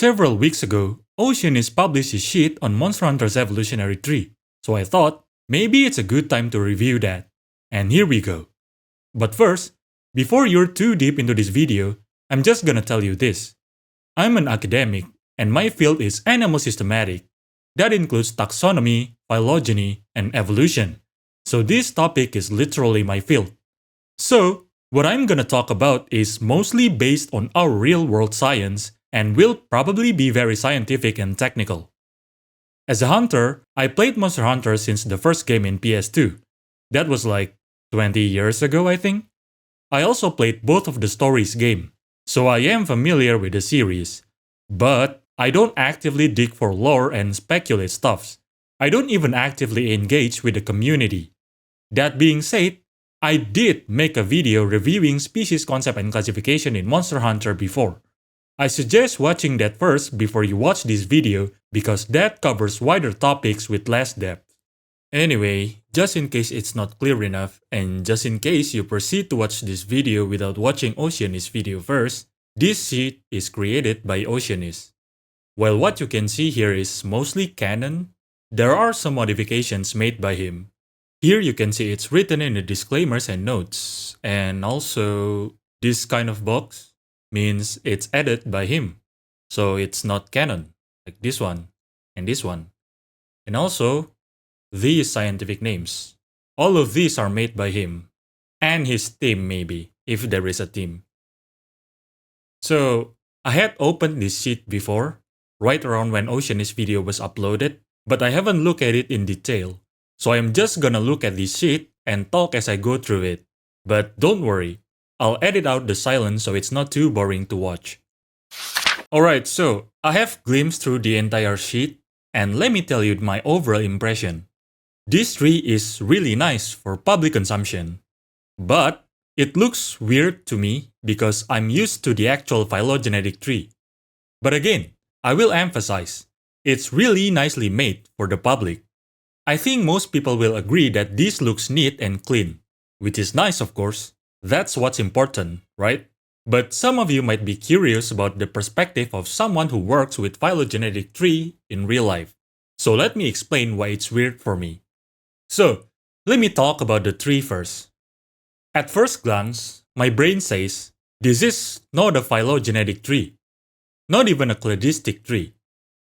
Several weeks ago, Oceanist published his sheet on Monster Hunter's evolutionary tree, so I thought maybe it's a good time to review that. And here we go. But first, before you're too deep into this video, I'm just gonna tell you this. I'm an academic, and my field is animal systematic. That includes taxonomy, phylogeny, and evolution. So this topic is literally my field. So, what I'm gonna talk about is mostly based on our real-world science and will probably be very scientific and technical. As a hunter, I played Monster Hunter since the first game in PS2. That was like 20 years ago, I think. I also played both of the stories game, so I am familiar with the series. But I don't actively dig for lore and speculate stuffs. I don't even actively engage with the community. That being said, I did make a video reviewing species concept and classification in Monster Hunter before. I suggest watching that first before you watch this video because that covers wider topics with less depth. Anyway, just in case it's not clear enough, and just in case you proceed to watch this video without watching Oceanist's video first, this sheet is created by Oceanist. While what you can see here is mostly canon, there are some modifications made by him. Here you can see it's written in the disclaimers and notes, and also this kind of box means it's added by him, so it's not canon, like this one and this one. And also, these scientific names. All of these are made by him, and his team maybe, if there is a team. So, I had opened this sheet before, right around when Oceanist's video was uploaded, but I haven't looked at it in detail. So I'm just gonna look at this sheet and talk as I go through it. But don't worry, I'll edit out the silence so it's not too boring to watch. Alright, so I have glimpsed through the entire sheet, and let me tell you my overall impression. This tree is really nice for public consumption. But it looks weird to me because I'm used to the actual phylogenetic tree. But again, I will emphasize, it's really nicely made for the public. I think most people will agree that this looks neat and clean, which is nice of course. That's what's important, right? But some of you might be curious about the perspective of someone who works with phylogenetic tree in real life. So let me explain why it's weird for me. So, let me talk about the tree first. At first glance, my brain says, this is not a phylogenetic tree, not even a cladistic tree.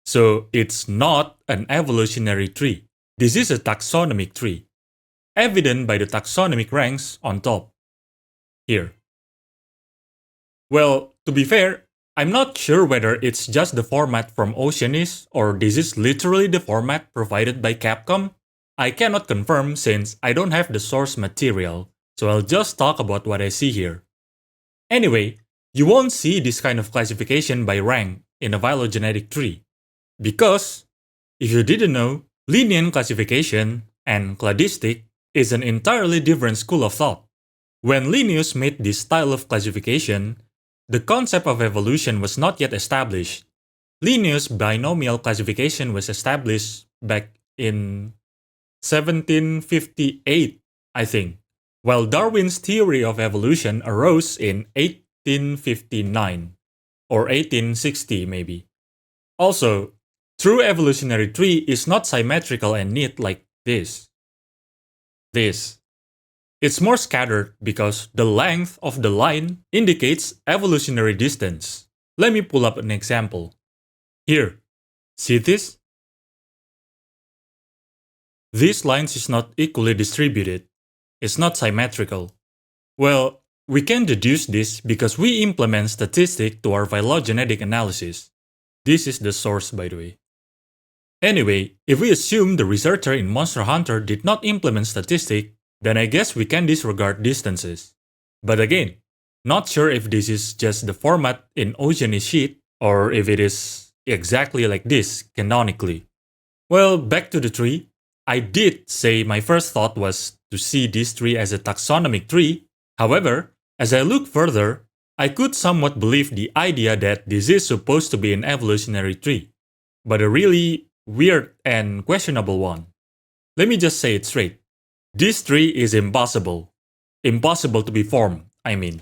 So it's not an evolutionary tree. This is a taxonomic tree, evident by the taxonomic ranks on top. Here. Well, to be fair, I'm not sure whether it's just the format from Oceanist or this is literally the format provided by Capcom. I cannot confirm since I don't have the source material, so I'll just talk about what I see here. Anyway, you won't see this kind of classification by rank in a phylogenetic tree. Because, if you didn't know, linear classification and cladistic is an entirely different school of thought. When Linnaeus made this style of classification, the concept of evolution was not yet established. Linnaeus' binomial classification was established back in 1758, I think, while Darwin's theory of evolution arose in 1859, or 1860 maybe. Also, true evolutionary tree is not symmetrical and neat like this. It's more scattered because the length of the line indicates evolutionary distance. Let me pull up an example. Here, see this? These lines is not equally distributed. It's not symmetrical. Well, we can deduce this because we implement statistic to our phylogenetic analysis. This is the source, by the way. Anyway, if we assume the researcher in Monster Hunter did not implement statistic, then I guess we can disregard distances. But again, not sure if this is just the format in Oceanist's sheet or if it is exactly like this canonically. Well, back to the tree. I did say my first thought was to see this tree as a taxonomic tree. However, as I look further, I could somewhat believe the idea that this is supposed to be an evolutionary tree, but a really weird and questionable one. Let me just say it straight. This tree is impossible. Impossible to be formed, I mean.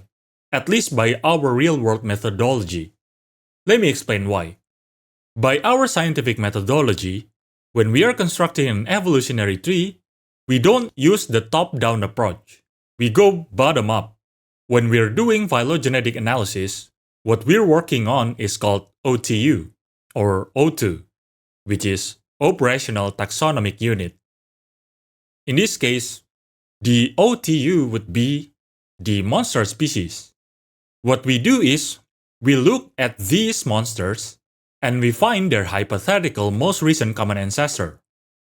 At least by our real-world methodology. Let me explain why. By our scientific methodology, when we are constructing an evolutionary tree, we don't use the top-down approach. We go bottom-up. When we're doing phylogenetic analysis, what we're working on is called OTU, or O2, which is Operational Taxonomic Unit. In this case, the OTU would be the monster species. What we do is, we look at these monsters and we find their hypothetical most recent common ancestor,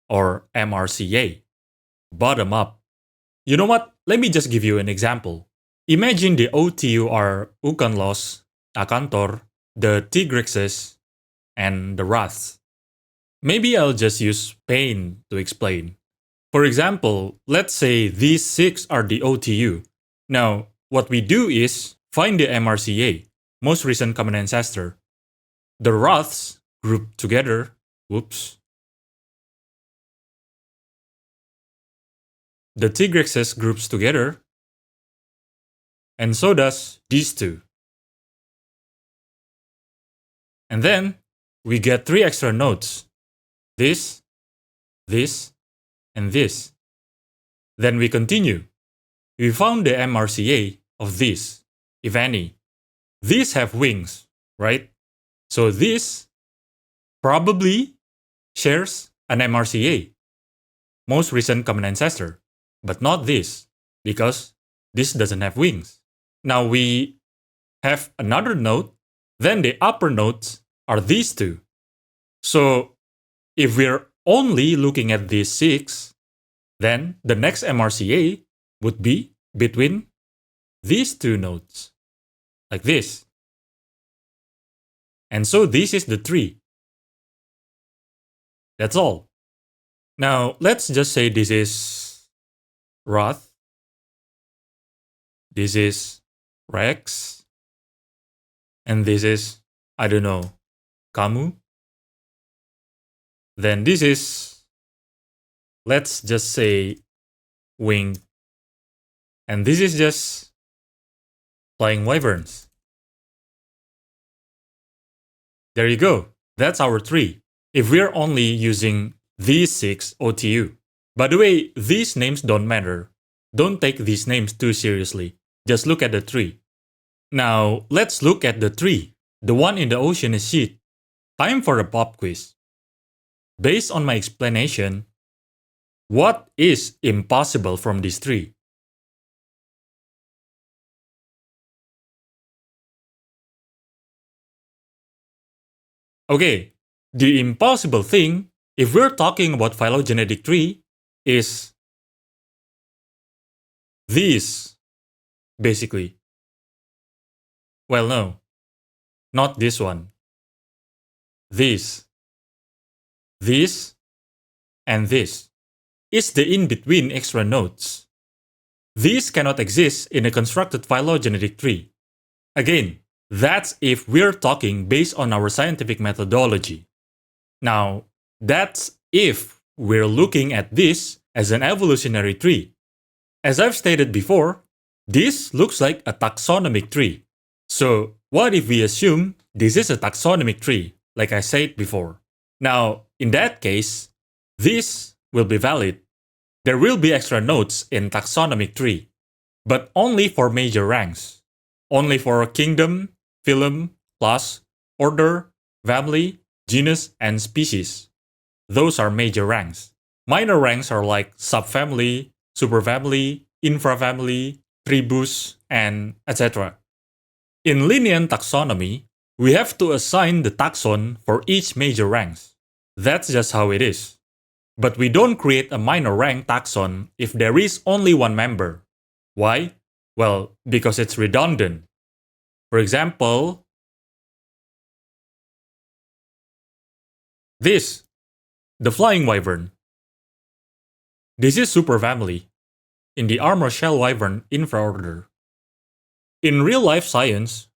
or MRCA, bottom up. You know what? Let me just give you an example. Imagine the OTU are Ukanlos, Acanthor, the Tigrexes, and the Raths. Maybe I'll just use pain to explain. For example, let's say these 6 are the OTU. Now, what we do is find the MRCA, most recent common ancestor. The Raths group together, the Tigrexes groups together, and so does these 2. And then, we get 3 extra nodes. This, and this. Then we continue. We found the MRCA of these, if any. These have wings, right? So this probably shares an MRCA, most recent common ancestor, but not this, because this doesn't have wings. Now we have another node, then the upper nodes are these 2. So if we're only looking at these 6, then the next MRCA would be between these 2 nodes, like this. And so this is the tree. That's all. Now let's just say this is Rath, this is Rex, and this is, I don't know, Camus. Then this is, let's just say, Wing. And this is just Flying Wyverns. There you go. That's our tree. If we're only using these 6 OTU. By the way, these names don't matter. Don't take these names too seriously. Just look at the tree. Now, let's look at the tree. The one in the oceanist sheet. Time for a pop quiz. Based on my explanation, what is impossible from this tree? Okay, the impossible thing, if we're talking about phylogenetic tree, is this, basically. Well, no, not this one. This, and this. It's the in-between extra nodes. These cannot exist in a constructed phylogenetic tree. Again, that's if we're talking based on our scientific methodology. Now, that's if we're looking at this as an evolutionary tree. As I've stated before, this looks like a taxonomic tree. So, what if we assume this is a taxonomic tree, like I said before? Now, in that case, this will be valid. There will be extra nodes in taxonomic tree, but only for major ranks. Only for kingdom, phylum, class, order, family, genus, and species. Those are major ranks. Minor ranks are like subfamily, superfamily, infrafamily, tribus, and etc. In linear taxonomy, we have to assign the taxon for each major ranks. That's just how it is. But we don't create a minor rank taxon if there is only one member. Why? Well, because it's redundant. For example, this, the flying wyvern. This is superfamily in the armor shell wyvern infraorder. In real-life science,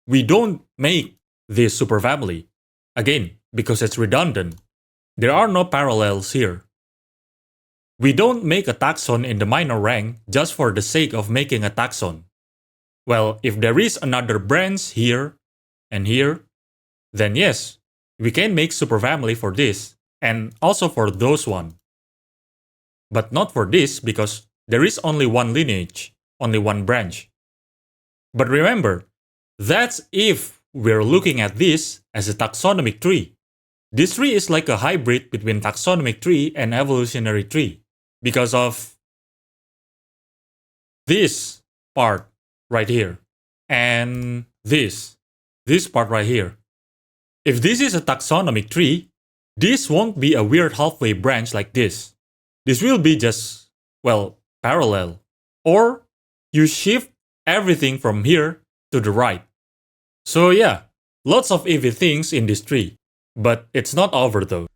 we don't make this superfamily. Again, because it's redundant. There are no parallels here. We don't make a taxon in the minor rank just for the sake of making a taxon. Well, if there is another branch here and here, then yes, we can make superfamily for this, and also for those one. But not for this because there is only one lineage, only one branch. But remember, that's if we're looking at this as a taxonomic tree. This tree is like a hybrid between taxonomic tree and evolutionary tree because of this part right here and this part right here. If this is a taxonomic tree, this won't be a weird halfway branch like this. This will be just, well, parallel. Or you shift everything from here to the right. So yeah, lots of iffy things in this tree. But it's not over though.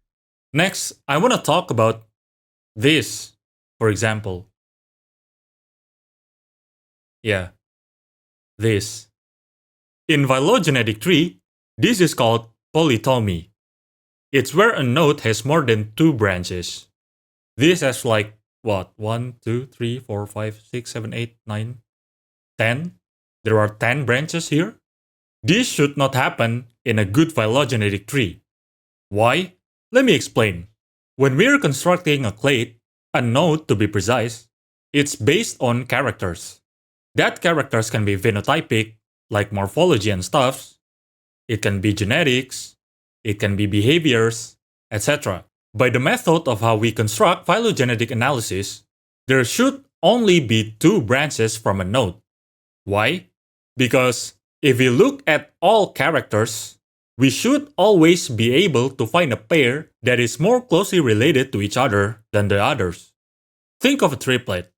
Next, I want to talk about this, for example. Yeah, this. In phylogenetic tree, this is called polytomy. It's where a node has more than 2 branches. This has like, what, 1, 2, 3, 4, 5, 6, 7, 8, 9, 10? There are 10 branches here? This should not happen in a good phylogenetic tree. Why? Let me explain. When we're constructing a clade, a node to be precise, it's based on characters. That characters can be phenotypic, like morphology and stuffs. It can be genetics. It can be behaviors, etc. By the method of how we construct phylogenetic analysis, there should only be 2 branches from a node. Why? Because if we look at all characters, we should always be able to find a pair that is more closely related to each other than the others. Think of a triplet,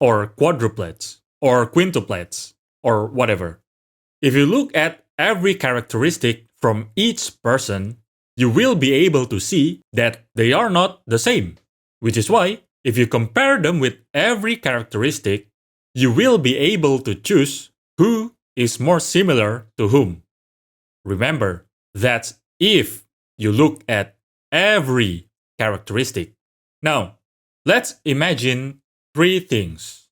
or quadruplets, or quintuplets, or whatever. If you look at every characteristic from each person, you will be able to see that they are not the same. Which is why, if you compare them with every characteristic, you will be able to choose who is more similar to whom. Remember, that's if you look at every characteristic. Now, let's imagine 3 things.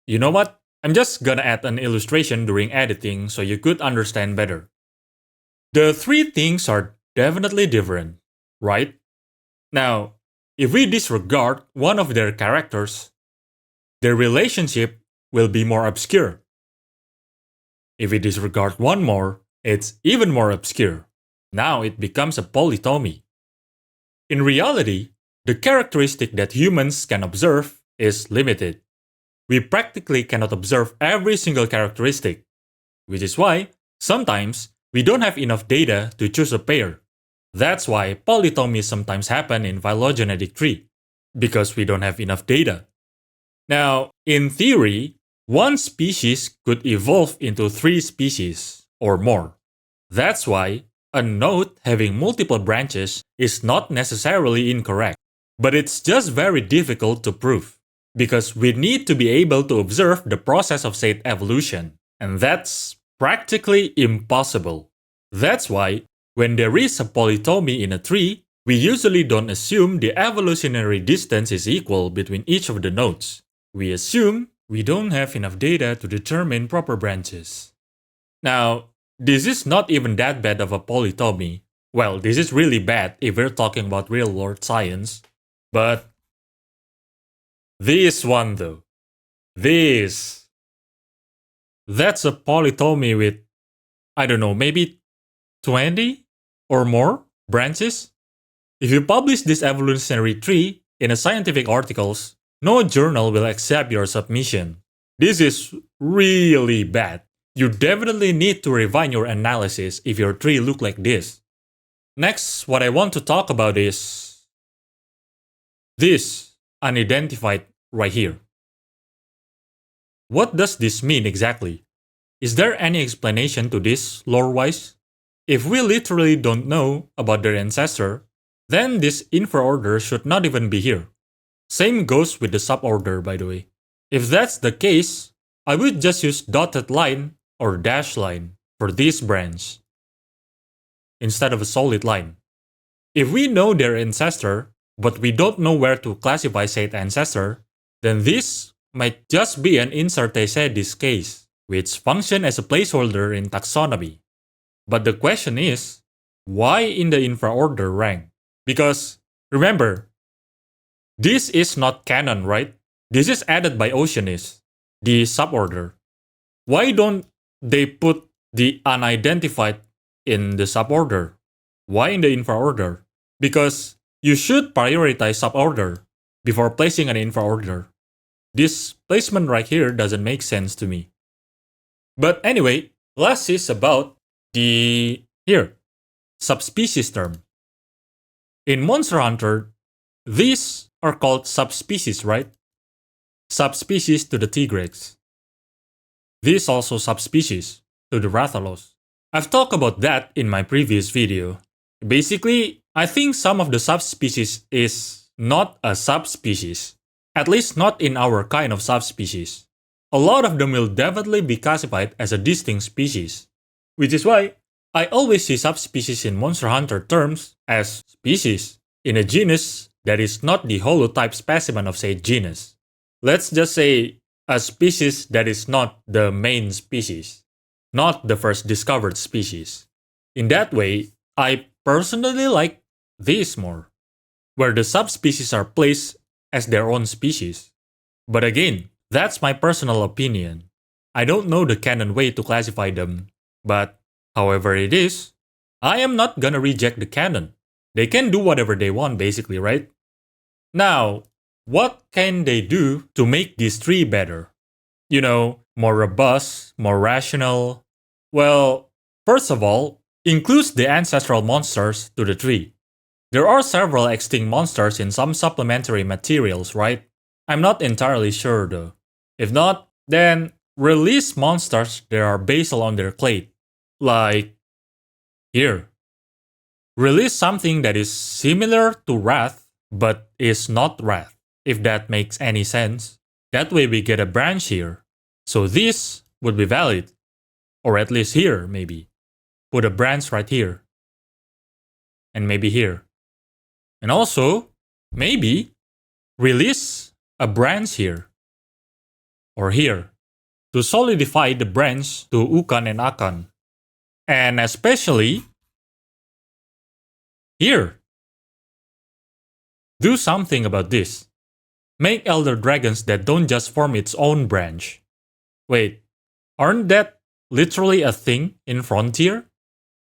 You know what? I'm just gonna add an illustration during editing so you could understand better. The 3 things are definitely different, right? Now, if we disregard one of their characters, their relationship will be more obscure. If we disregard one more, it's even more obscure. Now it becomes a polytomy. In reality, the characteristic that humans can observe is limited. We practically cannot observe every single characteristic, which is why sometimes we don't have enough data to choose a pair. That's why polytomies sometimes happen in phylogenetic tree, because we don't have enough data. Now, in theory, one species could evolve into 3 species or more. That's why a node having multiple branches is not necessarily incorrect, but it's just very difficult to prove, because we need to be able to observe the process of said evolution, and that's practically impossible. That's why, when there is a polytomy in a tree, we usually don't assume the evolutionary distance is equal between each of the nodes. We assume we don't have enough data to determine proper branches. Now, this is not even that bad of a polytomy. Well, this is really bad if we're talking about real-world science. But this one though. This. That's a polytomy with, I don't know, maybe 20 or more branches? If you publish this evolutionary tree in a scientific articles, no journal will accept your submission. This is really bad. You definitely need to refine your analysis if your tree look like this. Next, what I want to talk about is this unidentified right here. What does this mean exactly? Is there any explanation to this lore-wise? If we literally don't know about their ancestor, then this infraorder should not even be here. Same goes with the suborder, by the way. If that's the case, I would just use dotted line or dash line for this branch instead of a solid line. If we know their ancestor, but we don't know where to classify said ancestor, then this might just be an incertezedis case, which function as a placeholder in taxonomy. But the question is, Why in the infraorder rank? Because remember, this is not canon, right? This is added by Oceanist, the suborder. Why don't they put the unidentified in the suborder? Why in the infraorder? Because you should prioritize suborder before placing an infraorder. This placement right here doesn't make sense to me. But anyway, last is about the here subspecies term. In Monster Hunter, these are called subspecies, right? Subspecies to the Tigrex. These also subspecies to the Rathalos. I've talked about that in my previous video. Basically, I think some of the subspecies is not a subspecies. At least not in our kind of subspecies. A lot of them will definitely be classified as a distinct species. Which is why I always see subspecies in Monster Hunter terms as species in a genus that is not the holotype specimen of said genus. Let's just say a species that is not the main species, not the first discovered species. In that way, I personally like these more, where the subspecies are placed as their own species. But again, that's my personal opinion. I don't know the canon way to classify them, but however it is, I am not gonna reject the canon. They can do whatever they want basically, right? Now, what can they do to make these three better? You know, more robust, more rational. Well, first of all, includes the ancestral monsters to the tree. There are several extinct monsters in some supplementary materials, right? I'm not entirely sure though. If not, then release monsters that are basal on their clade. Like here. Release something that is similar to Wrath, but is not Wrath, if that makes any sense. That way we get a branch here. So this would be valid. Or at least here, maybe. Put a branch right here. And maybe here. And also, maybe, release a branch here. Or here. To solidify the branch to Ukan and Akan. And especially, here. Do something about this. Make elder dragons that don't just form its own branch. Wait, aren't that literally a thing in Frontier?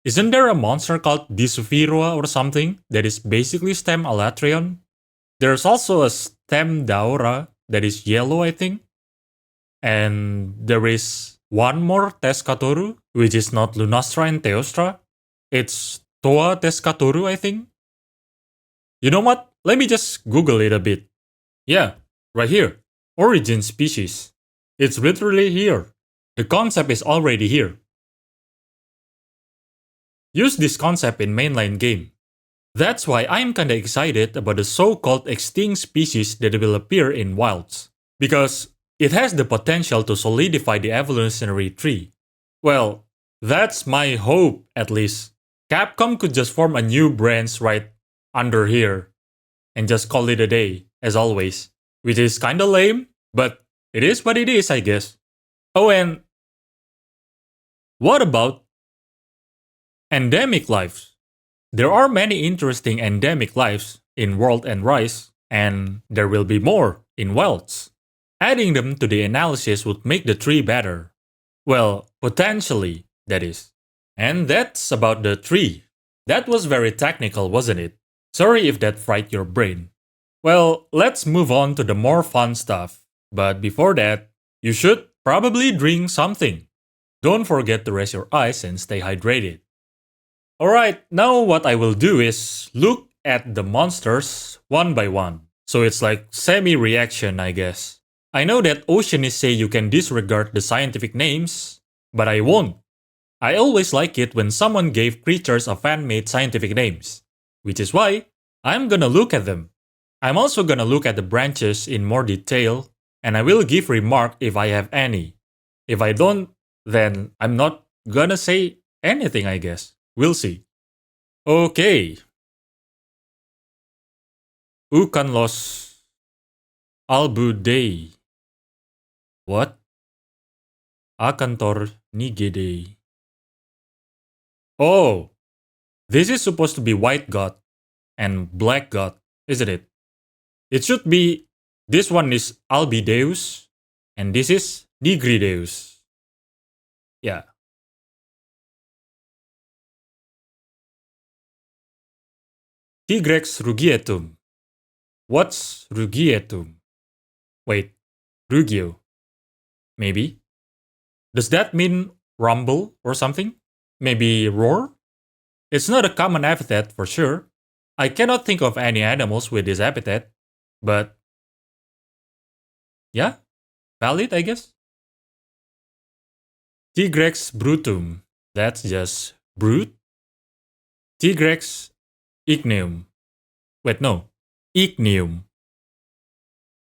Isn't there a monster called Disufirua or something that is basically Stem Alatrion? There's also a Stem Daura that is yellow, I think. And there is one more Teskatoru, which is not Lunastra and Teostra. It's Toa Teskatoru, I think. You know what? Let me just Google it a bit. Yeah, right here. Origin species. It's literally here. The concept is already here. Use this concept in mainline game. That's why I'm kinda excited about the so-called extinct species that will appear in wilds. Because it has the potential to solidify the evolutionary tree. Well, that's my hope at least. Capcom could just form a new branch right under here and just call it a day, as always. Which is kinda lame, but it is what it is, I guess. Oh, and what about endemic lives? There are many interesting endemic lives in World and Rise, and there will be more in Wilds. Adding them to the analysis would make the tree better. Well, potentially, that is. And that's about the tree. That was very technical, wasn't it? Sorry if that fried your brain. Well, let's move on to the more fun stuff. But before that, you should probably drink something. Don't forget to rest your eyes and stay hydrated. Alright, now what I will do is look at the monsters one by one. So it's like semi-reaction, I guess. I know that Oceanists say you can disregard the scientific names, but I won't. I always like it when someone gave creatures a fan-made scientific names, which is why I'm gonna look at them. I'm also gonna look at the branches in more detail, and I will give remark if I have any. If I don't, then I'm not gonna say anything, I guess. We'll see. Okay. Ukan los albudei. What? Akantor nigedei. Oh, This is supposed to be white god and black god, isn't it? It should be, this one is Albideus, and this is Nigrideus. Yeah. Tigrex rugietum. What's rugietum? Wait, rugio. Maybe? Does that mean rumble or something? Maybe roar? It's not a common epithet for sure. I cannot think of any animals with this epithet, but yeah, valid, I guess. Tigrex brutum. That's just brute. Tigrex igneum. Wait, no. Igneum.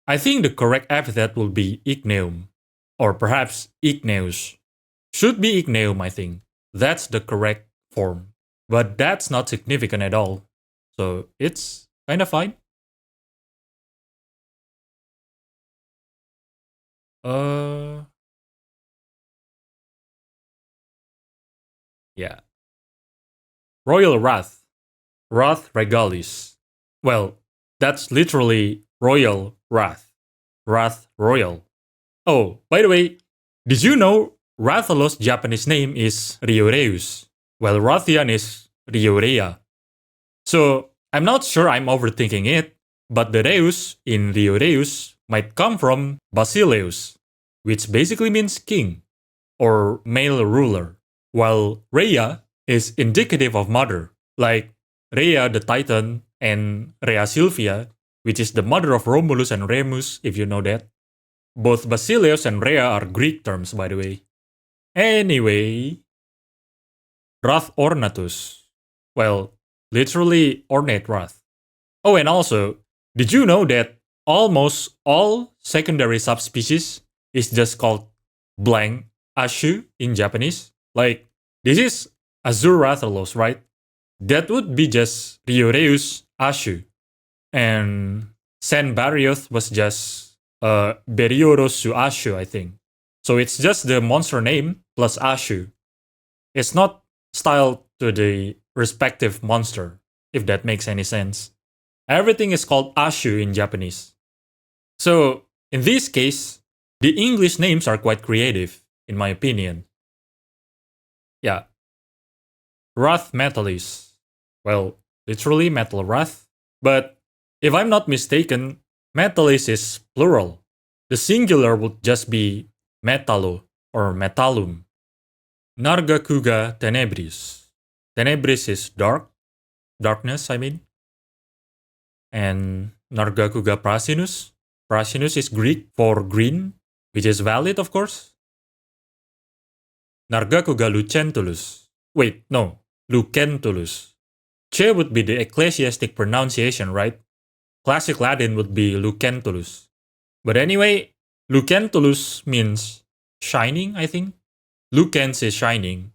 I think the correct epithet will be igneum. Or perhaps igneus. Should be igneum, I think. That's the correct form. But that's not significant at all. So it's kind of fine. Yeah. Royal Wrath. Wrath Regalis. Well, that's literally royal wrath. Wrath royal. Oh, by the way, did you know Rathalos' Japanese name is Rioreus, while Rathian is Riorea? So, I'm not sure I'm overthinking it, but the Reus in Rioreus might come from Basileus, which basically means king, or male ruler, while Rhea is indicative of mother, like Rhea the Titan and Rhea Silvia, which is the mother of Romulus and Remus, if you know that. Both Basileus and Rhea are Greek terms, by the way. Anyway, Wrath Ornatus. Well, literally ornate wrath. Oh, and also, did you know that almost all secondary subspecies is just called blank ashu in Japanese? Like, this is Azure Rathalos, right? That would be just Rioreus ashu. And San Barrioth was just Beriorosu ashu, I think. So it's just the monster name plus ashu. It's not styled to the respective monster, if that makes any sense. Everything is called ashu in Japanese. So, in this case, the English names are quite creative, in my opinion. Yeah. Wrath Metalis. Well, literally metal wrath. But if I'm not mistaken, Metalis is plural. The singular would just be metalo or metallum. Nargacuga tenebris. Tenebris is dark. Darkness, I mean. And Nargacuga prasinus. Prasinus is Greek for green, which is valid, of course. Nargacuga lucentulus. Wait, no. Lucentulus. Ce would be the ecclesiastic pronunciation, right? Classic Latin would be lucentulus. But anyway, lucentulus means shining, I think. Lucens is shining.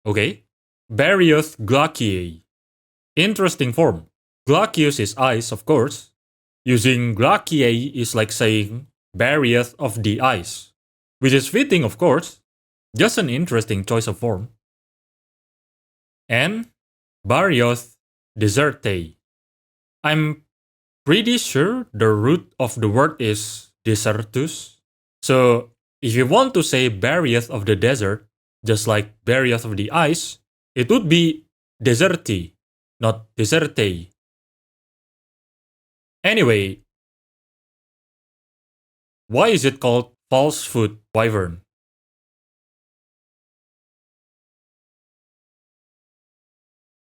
Okay. Barioth glauciae. Interesting form. Glaucius is eyes, of course. Using glauciae is like saying Barioth of the eyes, which is fitting, of course. Just an interesting choice of form. And Barioth deserte. I'm pretty sure the root of the word is desertus. So if you want to say Barioth of the desert, just like Barioth of the ice, it would be deserti, not deserte. Anyway, why is it called falsefoot wyvern?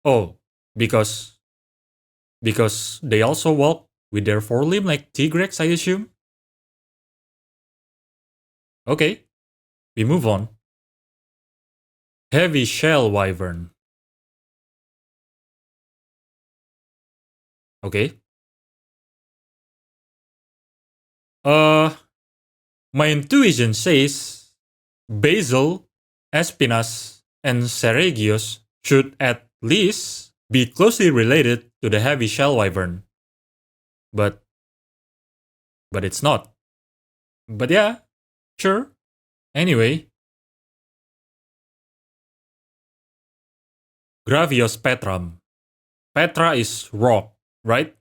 Oh, because they also walk with their forelimb like Tigrex, I assume? Okay, we move on. Heavy shell wyvern. Okay. My intuition says Basil, Espinas, and Seregios should at least be closely related to the heavy shell wyvern. But it's not. But yeah, sure. Anyway. Gravios petram. Petra is rock, right?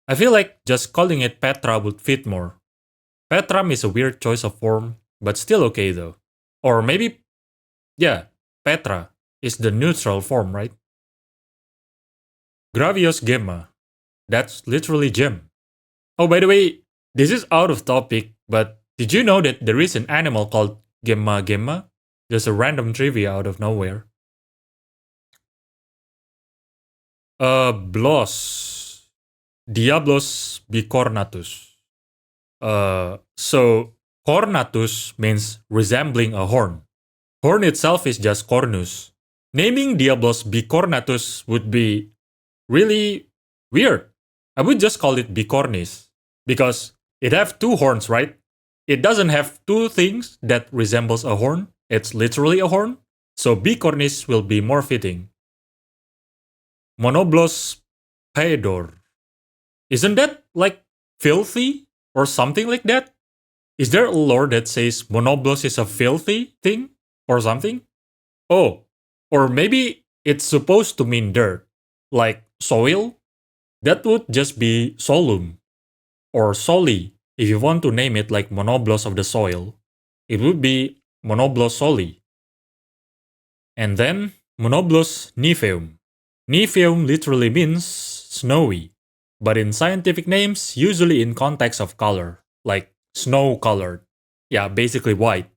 I feel like just calling it Petra would fit more. Petram is a weird choice of form, but still okay though. Or maybe, yeah, Petra is the neutral form, right? Gravios gemma. That's literally gem. Oh, by the way, this is out of topic, but did you know that there is an animal called gemma gemma? Just a random trivia out of nowhere. Blos. Diablos bicornatus. So cornatus means resembling a horn. Horn itself is just cornus. Naming Diablos bicornatus would be really weird. I would just call it bicornis because it have two horns, right? It doesn't have two things that resembles a horn. It's literally a horn. So bicornis will be more fitting. Monoblos paedor. Isn't that like filthy or something like that? Is there a lore that says monoblos is a filthy thing or something? Oh, or maybe it's supposed to mean dirt, like soil? That would just be solum or soli if you want to name it like monoblos of the soil. It would be monoblos soli. And then monoblos nipheum. Nipheum literally means snowy, but in scientific names, usually in context of color, like snow colored. Yeah, basically white.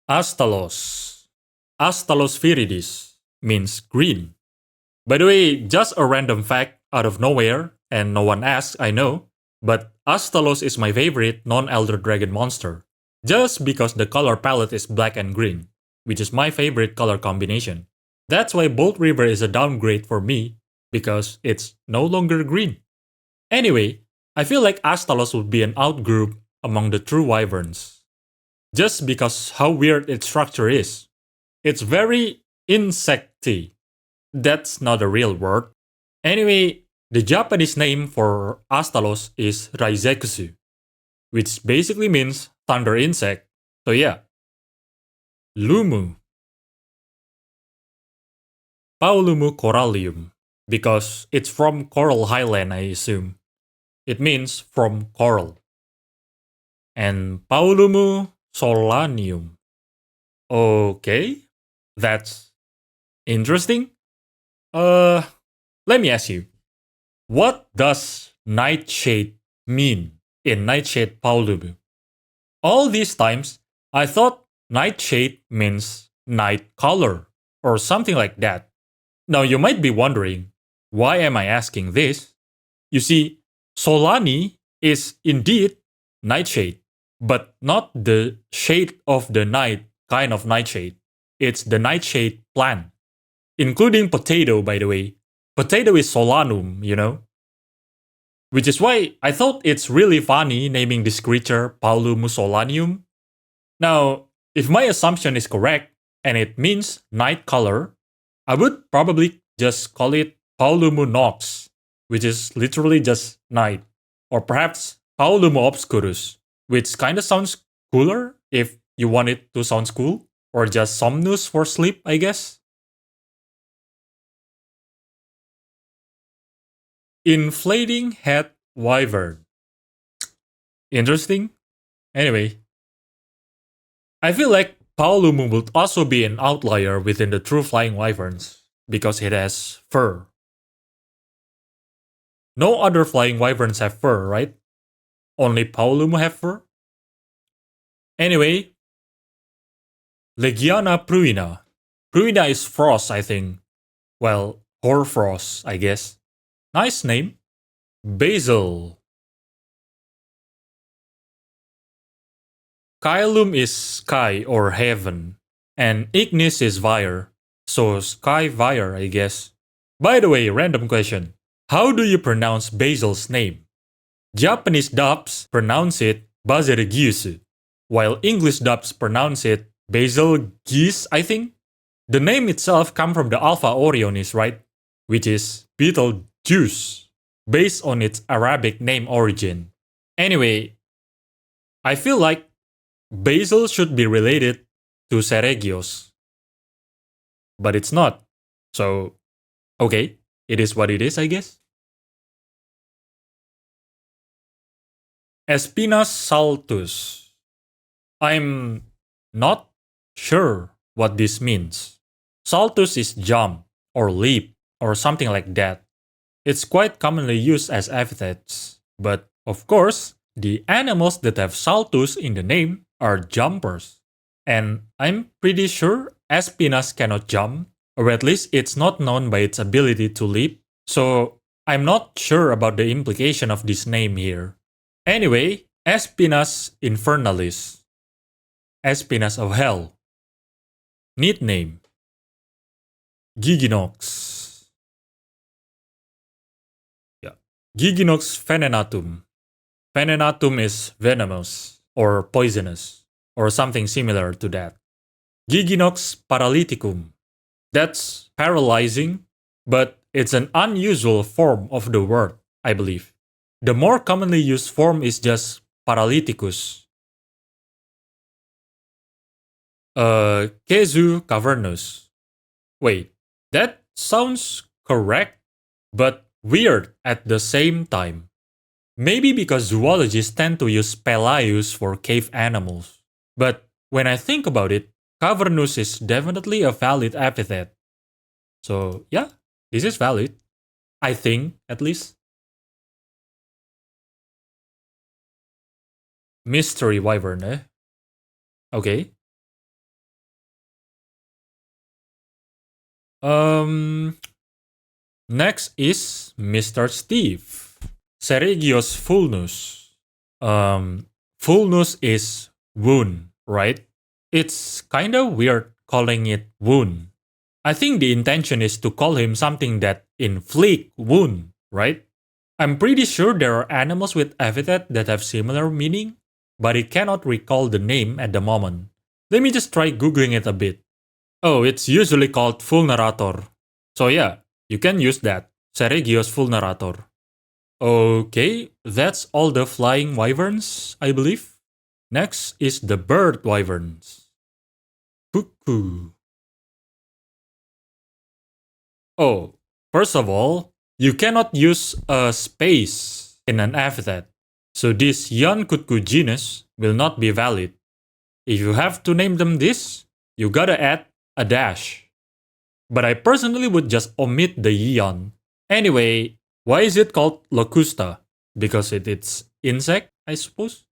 Astalos. Astalos viridis means green. By the way, just a random fact out of nowhere, and no one asked, I know, but Astalos is my favorite non-elder dragon monster, just because the color palette is black and green, which is my favorite color combination. That's why Bolt River is a downgrade for me, because it's no longer green. Anyway, I feel like Astalos would be an outgroup among the true wyverns. Just because how weird its structure is. It's very insecty. That's not a real word. Anyway, the Japanese name for Astalos is Raizekusu, which basically means thunder insect. So yeah. Lumu. Paulumu corallium, because it's from Coral Highland, I assume. It means from coral. And Paulumu solanium. Okay, that's interesting. Let me ask you, what does nightshade mean in Nightshade Paulumu? All these times, I thought nightshade means night color or something like that. Now you might be wondering, why am I asking this? You see, Solani is indeed nightshade, but not the shade of the night kind of nightshade. It's the nightshade plant, including potato, by the way. Potato is solanum, you know? Which is why I thought it's really funny naming this creature Paulumus solanium. Now, if my assumption is correct, and it means night color, I would probably just call it Paulumu nox, which is literally just night. Or perhaps Paulumu obscurus, which kinda sounds cooler if you want it to sound cool. Or just somnus for sleep, I guess. Inflating head wyvern. Interesting. Anyway, I feel like Paulumu would also be an outlier within the true flying wyverns because it has fur. No other flying wyverns have fur, right? Only Paulumu have fur? Anyway, Legiana pruina. Pruina is frost, I think. Well, hoarfrost, I guess. Nice name. Basil. Caelum is sky or heaven, and ignis is fire, so sky fire, I guess. By the way, random question. How do you pronounce Basil's name? Japanese dubs pronounce it Basilgius, while English dubs pronounce it Basil Geese, I think. The name itself comes from the Alpha Orionis, right? Which is Betelgeuse, based on its Arabic name origin. Anyway, I feel like Basil should be related to Seregios. But it's not. So, okay. it is what it is, I guess. Espinas saltus. I'm not sure what this means. Saltus is jump or leap or something like that. It's quite commonly used as epithets, but of course, the animals that have saltus in the name are jumpers. And I'm pretty sure Espinas cannot jump, or at least it's not known by its ability to leap, so I'm not sure about the implication of this name here. Anyway, Espinas infernalis. Espinas of hell. Neat name. Giginox. Yeah. Giginox venenatum. Venenatum is venomous or poisonous or something similar to that. Giginox paralyticum. That's paralyzing, but it's an unusual form of the word, I believe. The more commonly used form is just paralyticus. Caesu cavernus. Wait, that sounds correct, but weird at the same time. Maybe because zoologists tend to use Pelaeus for cave animals. But when I think about it, cavernus is definitely a valid epithet. So yeah, this is valid. I think, at least. Mystery wyvern, eh? Okay. Next is Mr. Steve. Seregios fulnus. Fulnus is wound, right? It's kinda weird calling it wound. I think the intention is to call him something that inflict wound, right? I'm pretty sure there are animals with epithet that have similar meaning, but I cannot recall the name at the moment. Let me just try googling it a bit. Oh, it's usually called vulnerator. So yeah, you can use that. Seregios vulnerator. Okay, that's all the flying wyverns, I believe. Next is the bird wyverns. Cuckoo. Oh, first of all, you cannot use a space in an epithet, so this Ion-Cuckoo genus will not be valid. If you have to name them this, you gotta add a dash. But I personally would just omit the Ion. Anyway, why is it called Locusta? Because it's insect, I suppose?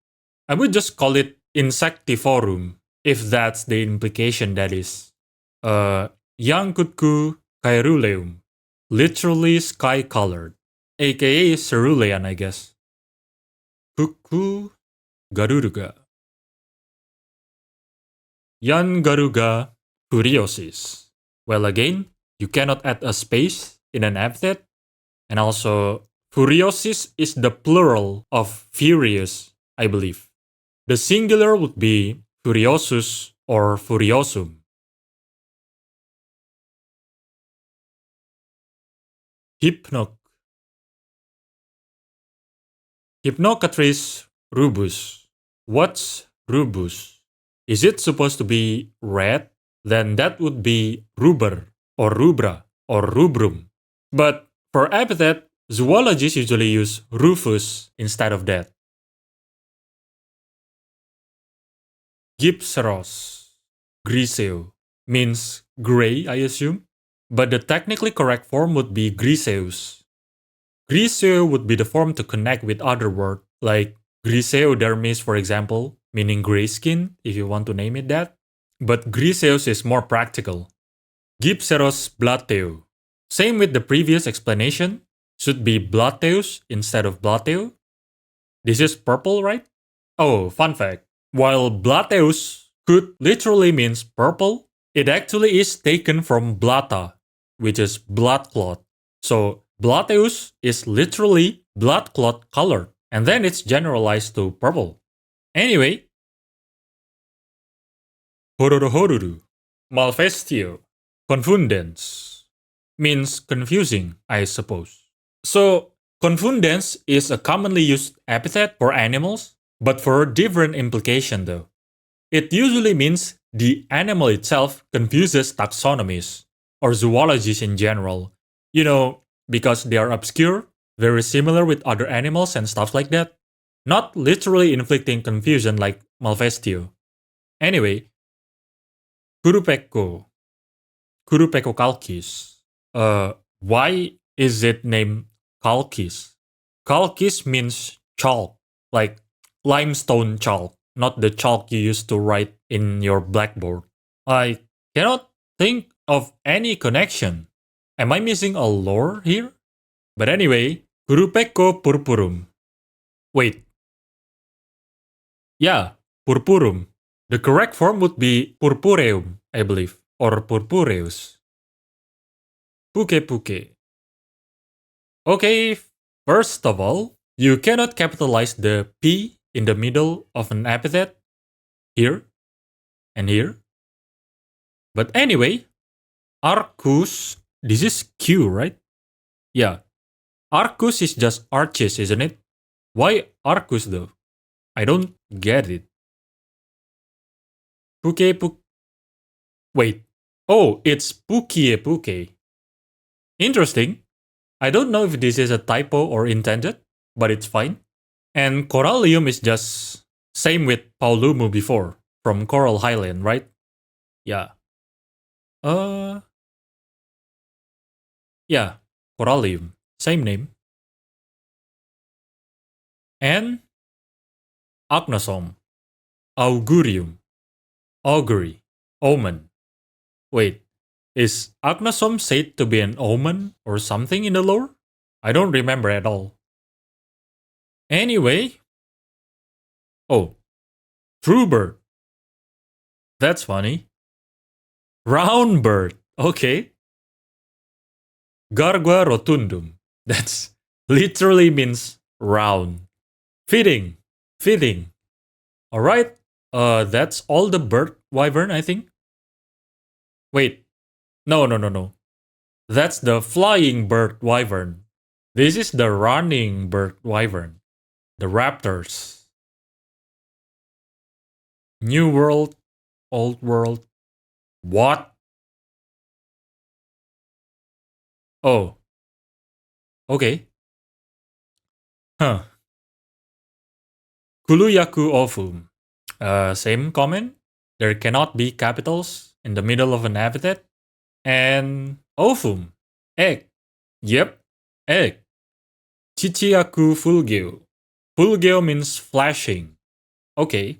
I would just call it Insectivorum, if that's the implication that is. Ion-Cuckoo caeruleum, literally sky-colored, aka cerulean, I guess. Cuckoo garuruga. Yangaruga furiosis. Well, again, you cannot add a space in an epithet, and also furiosis is the plural of furious, I believe. The singular would be furiosus or furiosum. Hypnoc. Hypnocatris rubus. What's rubus? Is it supposed to be red? Then that would be ruber or rubra or rubrum. But for epithet, zoologists usually use rufus instead of that. Gypseros. Griseo. Means gray, I assume. But the technically correct form would be griseus. Griseo would be the form to connect with other words, like griseodermis, for example, meaning gray skin, if you want to name it that. But griseus is more practical. Gypseros blateo. Same with the previous explanation, should be blateus instead of blateo. This is purple, right? Oh, fun fact. While blateus could literally means purple, it actually is taken from blata, which is blood clot. So blateus is literally blood clot color, and then it's generalized to purple. Anyway, hororohoruru, malvestio, confundens, means confusing, I suppose. So confundens is a commonly used epithet for animals, but for a different implication though. It usually means the animal itself confuses taxonomies, or zoologists in general. You know, because they are obscure, very similar with other animals and stuff like that, not literally inflicting confusion like Malvestio. Anyway, Kurupeko. Kurupeko calcis. Why is it named calcis? Calcis means chalk, like limestone chalk, not the chalk you used to write in your blackboard. I cannot think of any connection. Am I missing a lore here? But anyway, Kurupeko purpurum. Wait, yeah, purpurum. The correct form would be purpureum, I believe, or purpureus. Puke puke. Okay, first of all, you cannot capitalize the P in the middle of an epithet here and here. But anyway, Arcus, this is Q, right? Yeah. Arcus is just arches, isn't it? Why Arcus though? I don't get it. Puke puke. Wait. Oh, it's Pukie puke. Interesting. I don't know if this is a typo or intended, but it's fine. And Corallium is just same with Paulumu before from Coral Highland, right? Yeah. Uh yeah, Corallium. Same name. And Agnosom. Augurium. Augury. Omen. Wait, is Agnosom said to be an omen or something in the lore? I don't remember at all. Anyway. Oh. True bird. That's funny. Round bird. Okay. Gargua rotundum. That's literally means round. Fitting. Fitting. Alright. That's all the bird wyvern, I think. Wait. No. That's the flying bird wyvern. This is the running bird wyvern. The raptors. New world. Old world. What? Oh. Okay. Huh. Kuluyaku ofum. Same comment. There cannot be capitals in the middle of an epithet. And ovum. Egg. Yep. Egg. Chichiaku fulgeo. Fulgeo means flashing. Okay.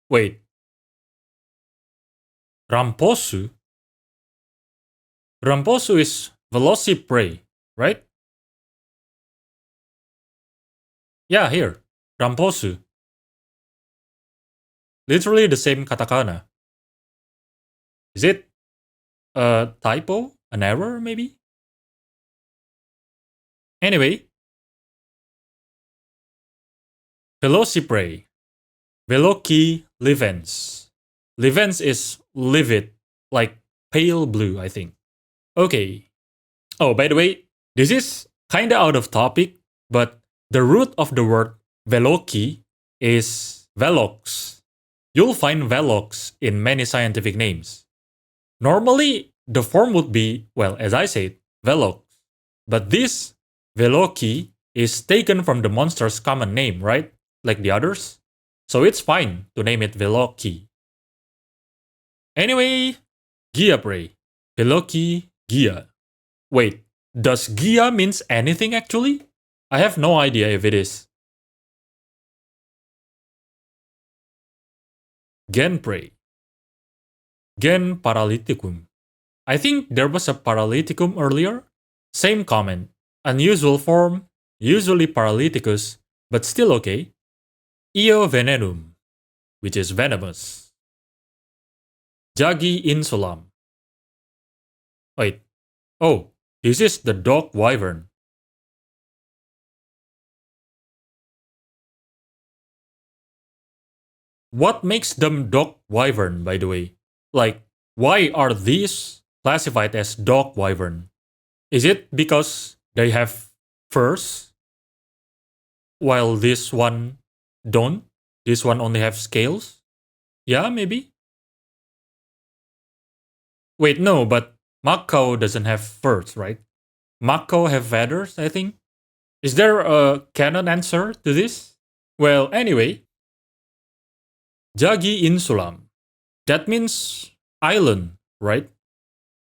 Wait. Ramposu? Ramposu is velociprey, right? Yeah, here. Ramposu. Literally the same katakana. Is it a typo? An error, maybe? Anyway. Velociprey. Veloci livens. Livens is livid, like pale blue, I think. Okay. Oh, by the way, this is kinda out of topic, but the root of the word veloci is velox. You'll find velox in many scientific names. Normally, the form would be, well, as I said, velox. But this veloci is taken from the monster's common name, right? Like the others. So it's fine to name it veloci. Anyway, Gia prey. Veloci Gia. Wait, does Gia means anything actually? I have no idea if it is. Gen prey. Gen paralyticum. I think there was a paralyticum earlier. Same comment. Unusual form, usually paralyticus, but still okay. Io venenum, which is venomous. Jagi insulam. Wait. Oh, this is the dog wyvern. What makes them dog wyvern, by the way? Like, why are these classified as dog wyvern? Is it because they have furs, while this one don't? This one only have scales? Yeah, maybe? Wait, no, but Mako doesn't have furs, right? Mako have feathers, I think. Is there a canon answer to this? Well, anyway, Jagi Insulam. That means island, right?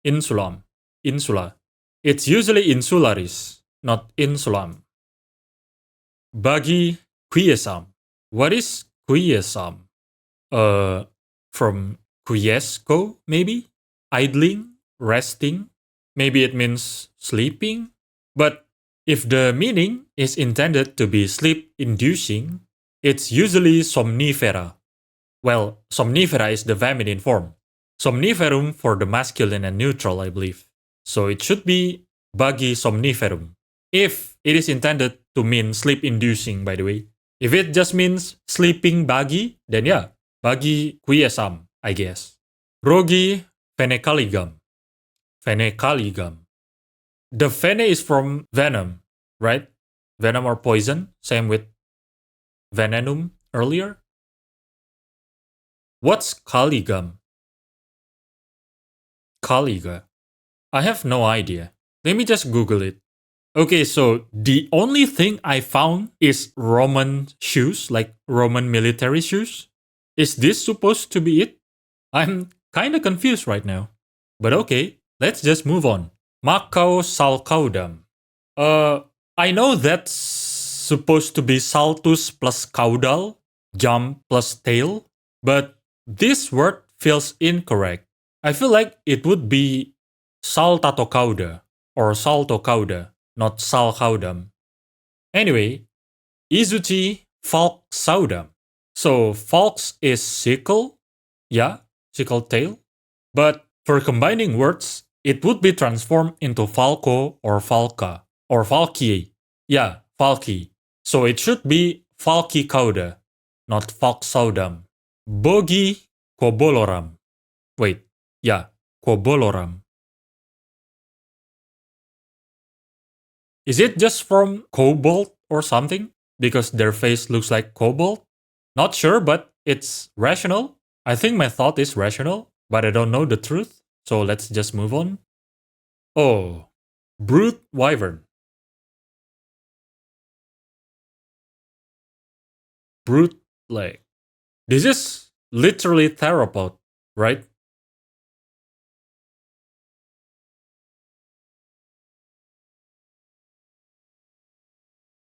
Insulam. Insula. It's usually insularis, not insulam. Bagi quiescam. What is quiescam? From quiesco, maybe? Idling, resting. Maybe it means sleeping. But if the meaning is intended to be sleep-inducing, it's usually somnifera. Well, somnifera is the feminine form. Somniferum for the masculine and neutral, I believe. So it should be bagi somniferum. If it is intended to mean sleep-inducing, by the way. If it just means sleeping bagi, then yeah, bagi quiescam, I guess. Rogi phenecaligam. Phenecaligam. The phene is from venom, right? Venom or poison. Same with venenum earlier. What's caligam? Caliga. I have no idea. Let me just Google it. Okay, so the only thing I found is Roman shoes, like Roman military shoes. Is this supposed to be it? I'm kinda confused right now. But okay, let's just move on. Macau salcaudam. I know that's supposed to be saltus plus caudal, jump plus tail, but this word feels incorrect. I feel like it would be saltatocauda or saltocauda, not salcaudam. Anyway, Izuchi falxaudam. So falx is sickle, yeah, sickle tail. But for combining words, it would be transformed into falco or falca or falkie. Yeah, falkie. So it should be falki cauda, not falxaudam. Bogi coboloram. Wait, yeah, coboloram. Is it just from cobalt or something? Because their face looks like cobalt? Not sure, but it's rational. I think my thought is rational, but I don't know the truth. So let's just move on. Oh, brute wyvern. Brute leg. This is literally theropod, right?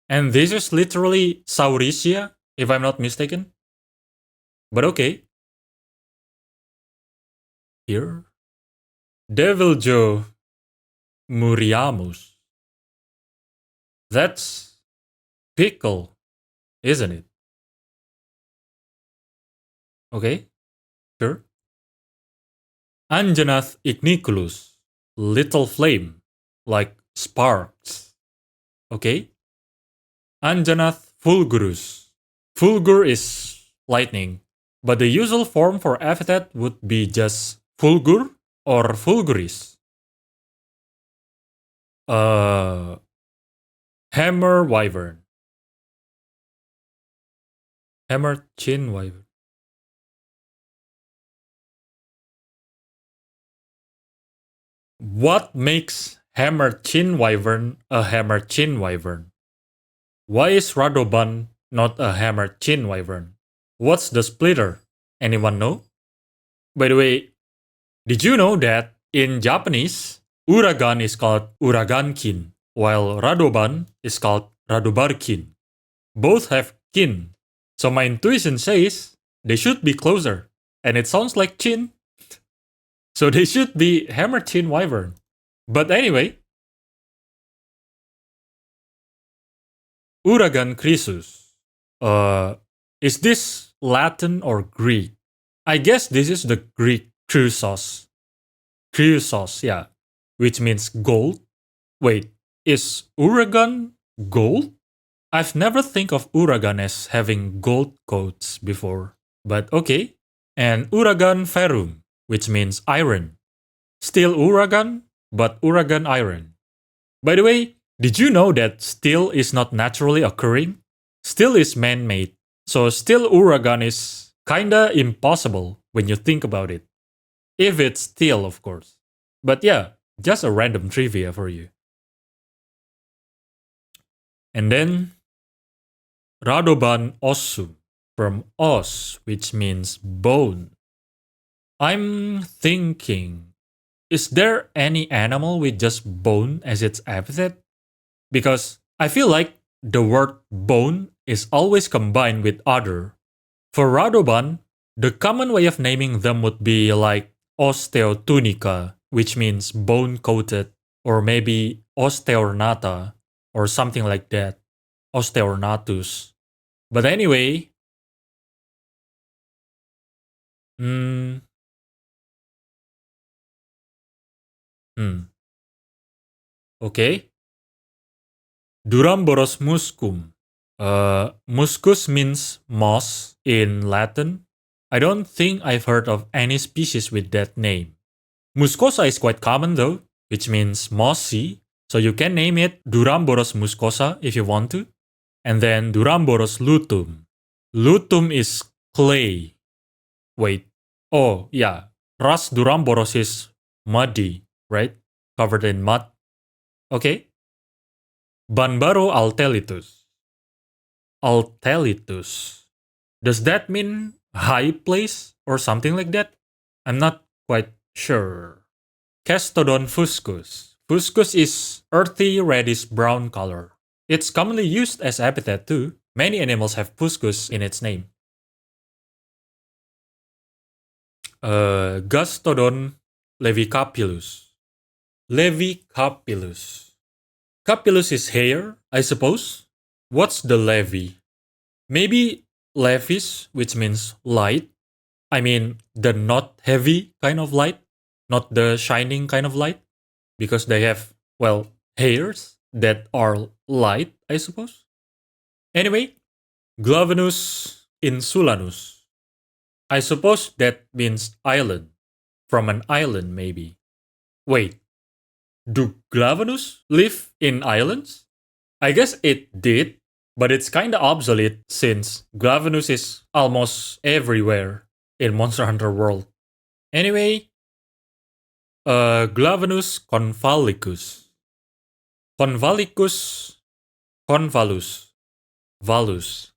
And this is literally Saurischia, if I'm not mistaken. But okay. Here. Devil Joe Muriamus. That's pickle, isn't it? Okay, sure. Anjanath igniculus. Little flame, like sparks. Okay. Anjanath fulgurus. Fulgur is lightning, but the usual form for epithet would be just fulgur or fulguris. Hammer wyvern. Hammer chin wyvern. What makes hammer chin wyvern a hammer chin wyvern? Why is Radoban not a hammer chin wyvern? What's the splitter? Anyone know? By the way, did you know that in Japanese, uragan is called uragankin, while Radoban is called Radobarkin? Both have kin, so my intuition says they should be closer, and it sounds like chin. So they should be hammer chin wyvern. But anyway, Uragan Chrysus. Is this Latin or Greek? I guess this is the Greek Chrysos. Chrysos, yeah. Which means gold. Wait, is Uragan gold? I've never think of Uragan as having gold coats before. But okay. And Uragan Ferrum, which means iron. Still Uragan, but Uragan iron. By the way, did you know that steel is not naturally occurring? Steel is man-made, so steel Uragan is kinda impossible when you think about it. If it's steel, of course. But yeah, just a random trivia for you. And then Radoban ossum from os, which means bone. I'm thinking, is there any animal with just bone as its epithet? Because I feel like the word bone is always combined with other. For Radoban, the common way of naming them would be like osteotunica, which means bone coated, or maybe osteornata, or something like that. Osteornatus. But anyway, mm, hmm, okay. Duramboros muscum. Muscus means moss in Latin. I don't think I've heard of any species with that name. Muscosa is quite common though, which means mossy, so you can name it Duramboros muscosa if you want to. And then Duramboros lutum. Lutum is clay. Wait. Oh, yeah. Ras Duramboros is muddy, right? Covered in mud. Okay. Banbaro altelitus. Altelitus. Does that mean high place or something like that? I'm not quite sure. Castodon fuscus. Fuscus is earthy reddish brown color. It's commonly used as epithet too. Many animals have fuscus in its name. Gastodon levicapillus. Levicapillus. Capillus is hair, I suppose. What's the levy? Maybe levis, which means light. I mean, the not heavy kind of light, not the shining kind of light, because they have, well, hairs that are light, I suppose. Anyway, Glavenus insulanus. I suppose that means island. From an island, maybe. Wait, do Glavenus live in islands? I guess it did, but it's kinda obsolete since Glavenus is almost everywhere in Monster Hunter World. Anyway, Glavenus convalicus. Convalicus, convalus, valus.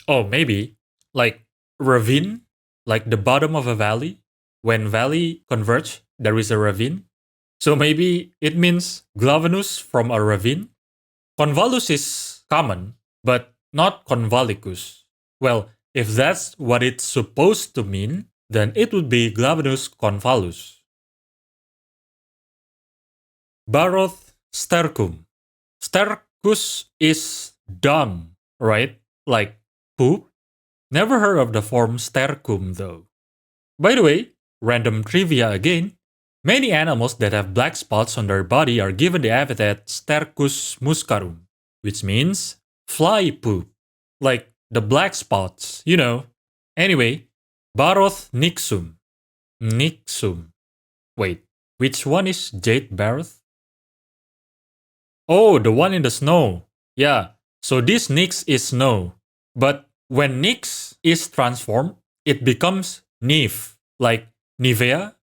Oh, maybe like ravine, like the bottom of a valley. When valley converge, there is a ravine. So maybe it means Glavenus from a ravine. Convalus is common, but not convalicus. Well, if that's what it's supposed to mean, then it would be Glavenus convalus. Baroth stercum. Stercus is dung, right? Like poop. Never heard of the form stercum though. By the way, random trivia again. Many animals that have black spots on their body are given the epithet Stercus muscarum, which means fly poop. Like the black spots, you know. Anyway, Baroth nixum. Nixum. Wait, which one is Jade Baroth? Oh, the one in the snow. Yeah, so this Nyx is snow. But when Nyx is transformed, it becomes Nymph, like Nivea.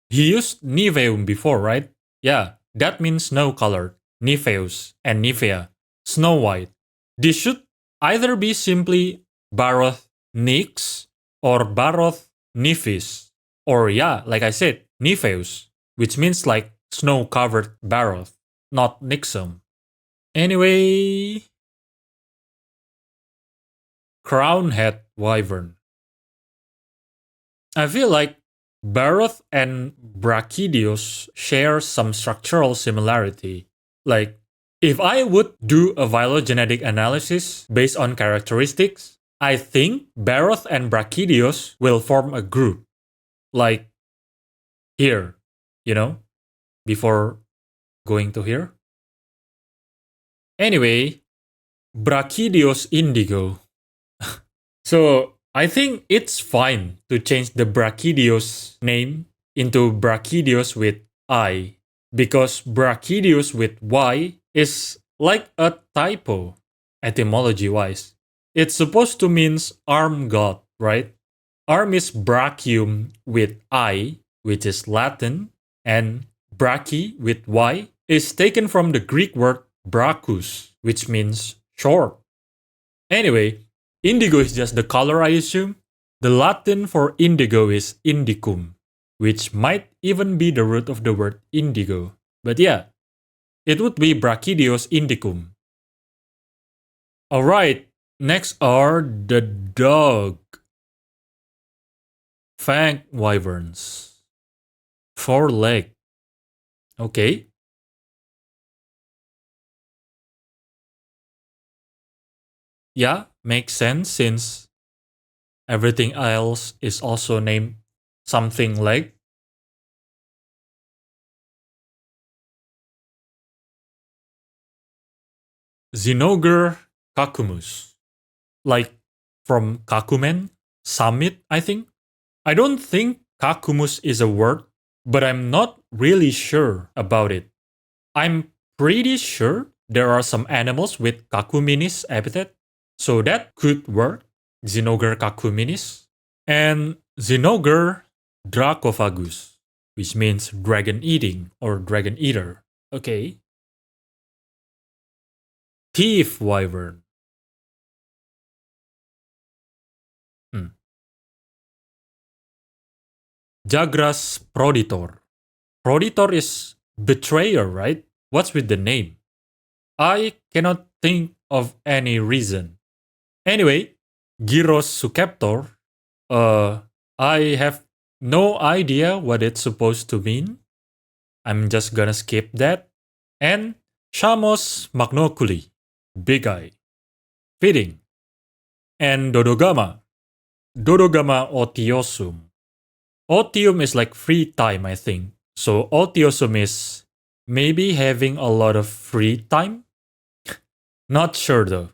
He used Niveum before, right? Yeah, that means snow colored. Nipheus and Nivea, snow white. This should either be simply Baroth Nyx or Baroth Nifis. Or yeah, like I said, Nipheus, which means like snow covered Baroth, not Nixum. Anyway, Crownhead Wyvern. I feel like Baroth and Brachydios share some structural similarity. Like, if I would do a phylogenetic analysis based on characteristics, I think Baroth and Brachydios will form a group. Like here, you know, before going to here. Anyway, Brachydios indigo. So I think it's fine to change the Brachydios name into Brachydios with I, because Brachydios with Y is like a typo, etymology wise. It's supposed to mean arm god, right? Arm is brachium with I, which is Latin, and brachy with Y is taken from the Greek word brachus, which means short. Anyway, indigo is just the color, I assume. The Latin for indigo is indicum, which might even be the root of the word indigo. But yeah, it would be Brachydios indicum. Alright, next are the dog. Fang wyverns. 4 leg. Okay. Yeah, makes sense since everything else is also named something leg. Zinogre kakumus. Like from Kakumen, Summit, I think. I don't think kakumus is a word, but I'm not really sure about it. I'm pretty sure there are some animals with kakuminis epithet, so that could work. Zinogre kakuminis. And Zinogre dracophagus, which means dragon eating or dragon eater. Okay. Thief wyvern. Jagras proditor. Proditor is betrayer, right? What's with the name? I cannot think of any reason. Anyway, Gyros suceptor. I have no idea what it's supposed to mean. I'm just gonna skip that. And Shamos magnoculi. Big eye. Fitting. And Dodogama. Dodogama otiosum. Otium is like free time, I think. So otiosum is maybe having a lot of free time? Not sure though.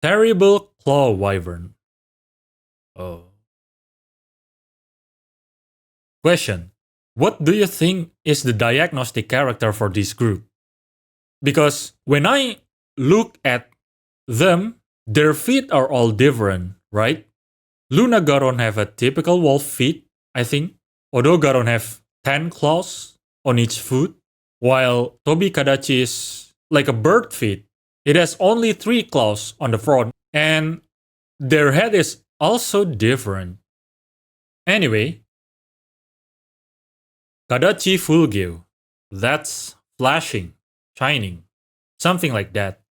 Terrible claw wyvern. Oh. Question. What do you think is the diagnostic character for this group? Because when I look at them, their feet are all different, right? Lunagaron have a typical wolf feet, I think. Odogaron have 10 claws on each foot, while Tobikadachi is like a bird feet. It has only 3 claws on the front, and their head is also different. Anyway, Kadachi fulgyo. That's flashing, shining, something like that.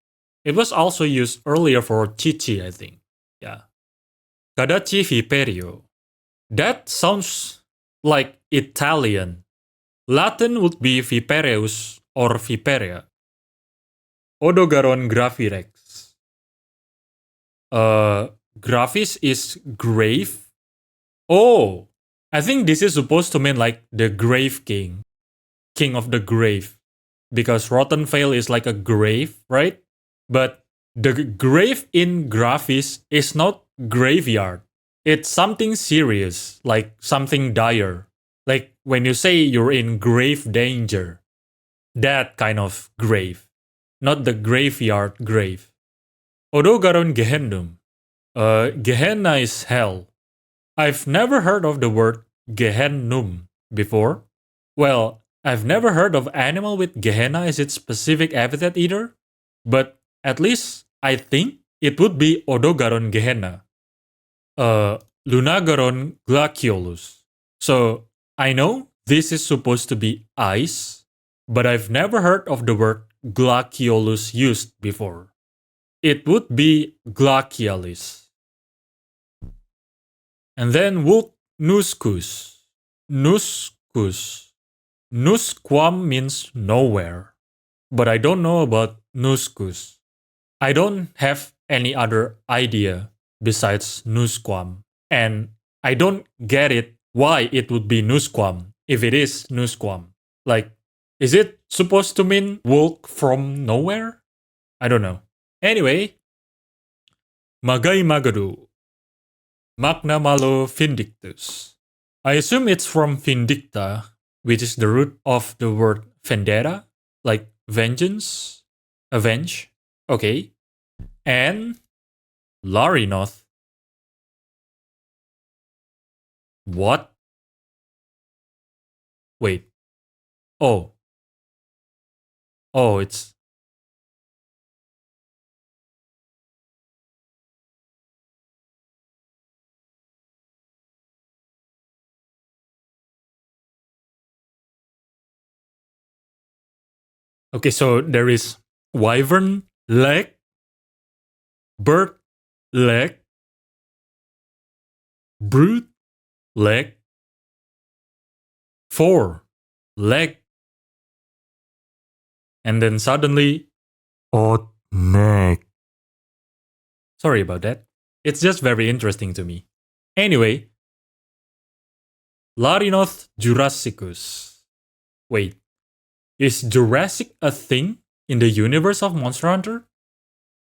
It was also used earlier for Chichi, I think. Yeah. Kadachi viperio. That sounds like Italian. Latin would be vipereus or viperia. Odogaron gravirex. Gravis is grave. Oh, I think this is supposed to mean like the grave king. King of the grave. Because Rottenvale is like a grave, right? But the grave in Gravis is not graveyard. It's something serious, like something dire. Like when you say you're in grave danger. That kind of grave. Not the graveyard grave. Odogaron Gehennum. Gehenna is hell. I've never heard of the word Gehennum before. Well, I've never heard of animal with Gehenna as its specific epithet either. But at least I think it would be Odogaron Gehenna. Lunagaron Glaciolus. So I know this is supposed to be ice, but I've never heard of the word Glaciolus used before. It would be Glacialis. And then Wuk Nuscus. Nuscus. Nusquam means nowhere. But I don't know about Nuscus. I don't have any other idea besides Nusquam. And I don't get it why it would be Nusquam if it is Nusquam. Like, is it supposed to mean Wuk from nowhere? I don't know. Anyway, Magai Magadu. Magna Malo Vindictus. I assume it's from Vindicta, which is the root of the word vendetta, like vengeance, avenge. Okay. And Larinoth. What? Wait. Oh. Oh, it's. Okay, so there is wyvern leg, bird leg, brute leg, four leg, and then suddenly odd neck. Sorry about that. It's just very interesting to me. Anyway, Larinoth jurassicus. Wait, is Jurassic a thing in the universe of Monster Hunter?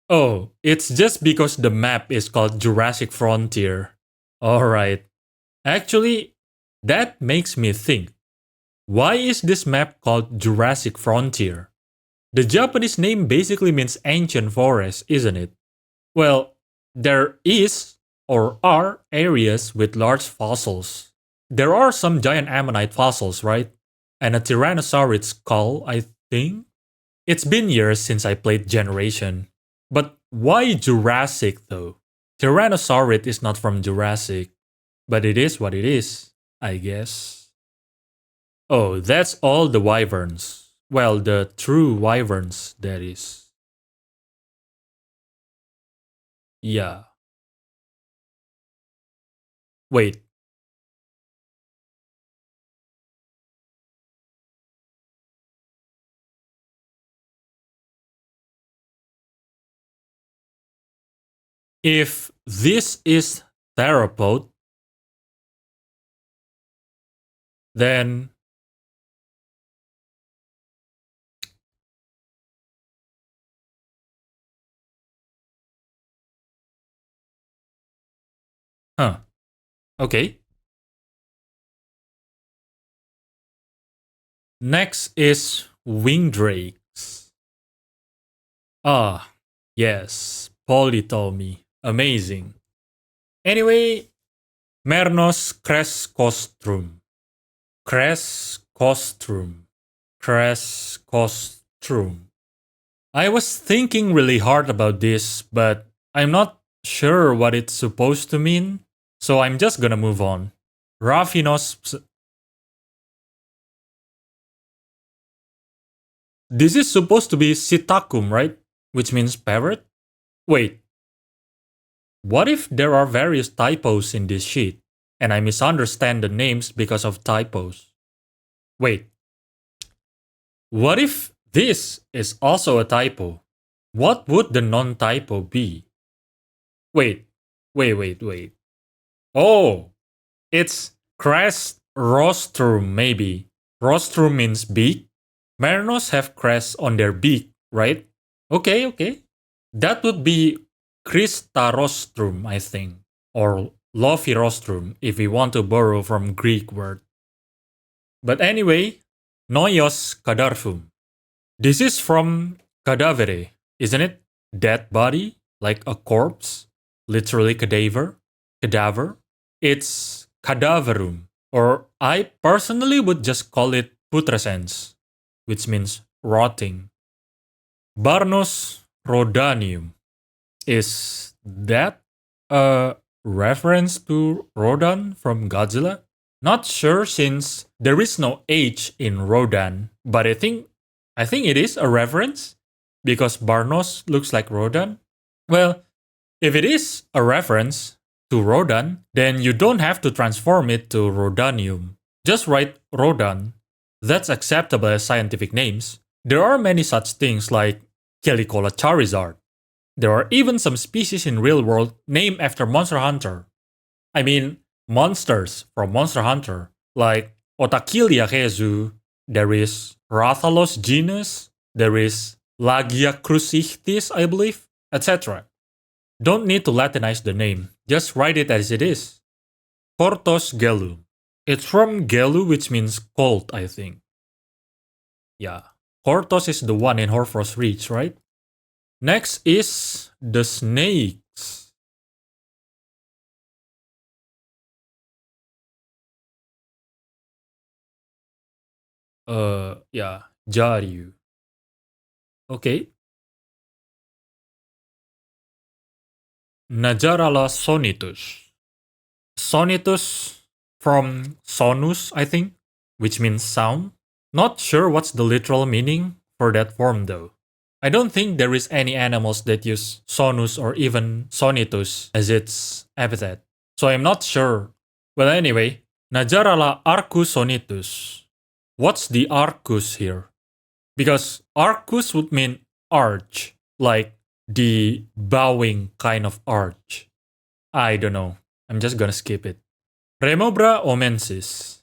Oh, it's just because the map is called Jurassic Frontier. Alright. Actually, that makes me think. Why is this map called Jurassic Frontier? The Japanese name basically means ancient forest, isn't it? Well, there is or are areas with large fossils. There are some giant ammonite fossils, right? And a Tyrannosaurid skull, I think? It's been years since I played Generation. But why Jurassic though? Tyrannosaurid is not from Jurassic, but it is what it is, I guess. Oh, that's all the wyverns. Well, the true wyverns, that is. Yeah. Wait, if this is theropod, then. Huh. Okay. Next is wingdrakes. Ah, yes. Polly told me. Amazing. Anyway, Mernos crescostrum. Crescostrum. Crescostrum. I was thinking really hard about this, but I'm not sure what it's supposed to mean, so I'm just gonna move on. Raphinos. This is supposed to be Sitacum, right? Which means parrot? Wait, what if there are various typos in this sheet, and I misunderstand the names because of typos? Wait, what if this is also a typo? What would the non typo be? Wait, wait. Oh, it's crest rostrum, maybe. Rostrum means beak. Marinos have crests on their beak, right? Okay. That would be Christarostrum, I think. Or Lophirostrum, if we want to borrow from Greek word. But anyway, Noios cadarphum. This is from cadavere, isn't it? Dead body, like a corpse, literally cadaver. Cadaver. It's cadaverum, or I personally would just call it putrescens, which means rotting. Barnos rodanium. Is that a reference to Rodan from Godzilla? Not sure since there is no H in Rodan, but I think it is a reference because Barnos looks like Rodan. Well, if it is a reference to Rodan, then you don't have to transform it to Rodanium. Just write Rodan. That's acceptable as scientific names. There are many such things like Calicola Charizard. There are even some species in real world named after Monster Hunter. I mean, monsters from Monster Hunter, like Otakilia Rezu, there is Rathalos genus, there is Lagia crucichtis, I believe, etc. Don't need to Latinize the name, just write it as it is. Cortos Gelu. It's from Gelu, which means cold, I think. Yeah. Cortos is the one in Horfrost Reach, right? Next is the snakes. Yeah, Jaryu. Okay. Najarala sonitus. Sonitus from sonus, I think, which means sound. Not sure what's the literal meaning for that form though. I don't think there is any animals that use sonus or even sonitus as its epithet. So I'm not sure. Well anyway, Najarala arcus sonitus. What's the arcus here? Because arcus would mean arch, like the bowing kind of arch. I don't know. I'm just gonna skip it. Remobra omensis.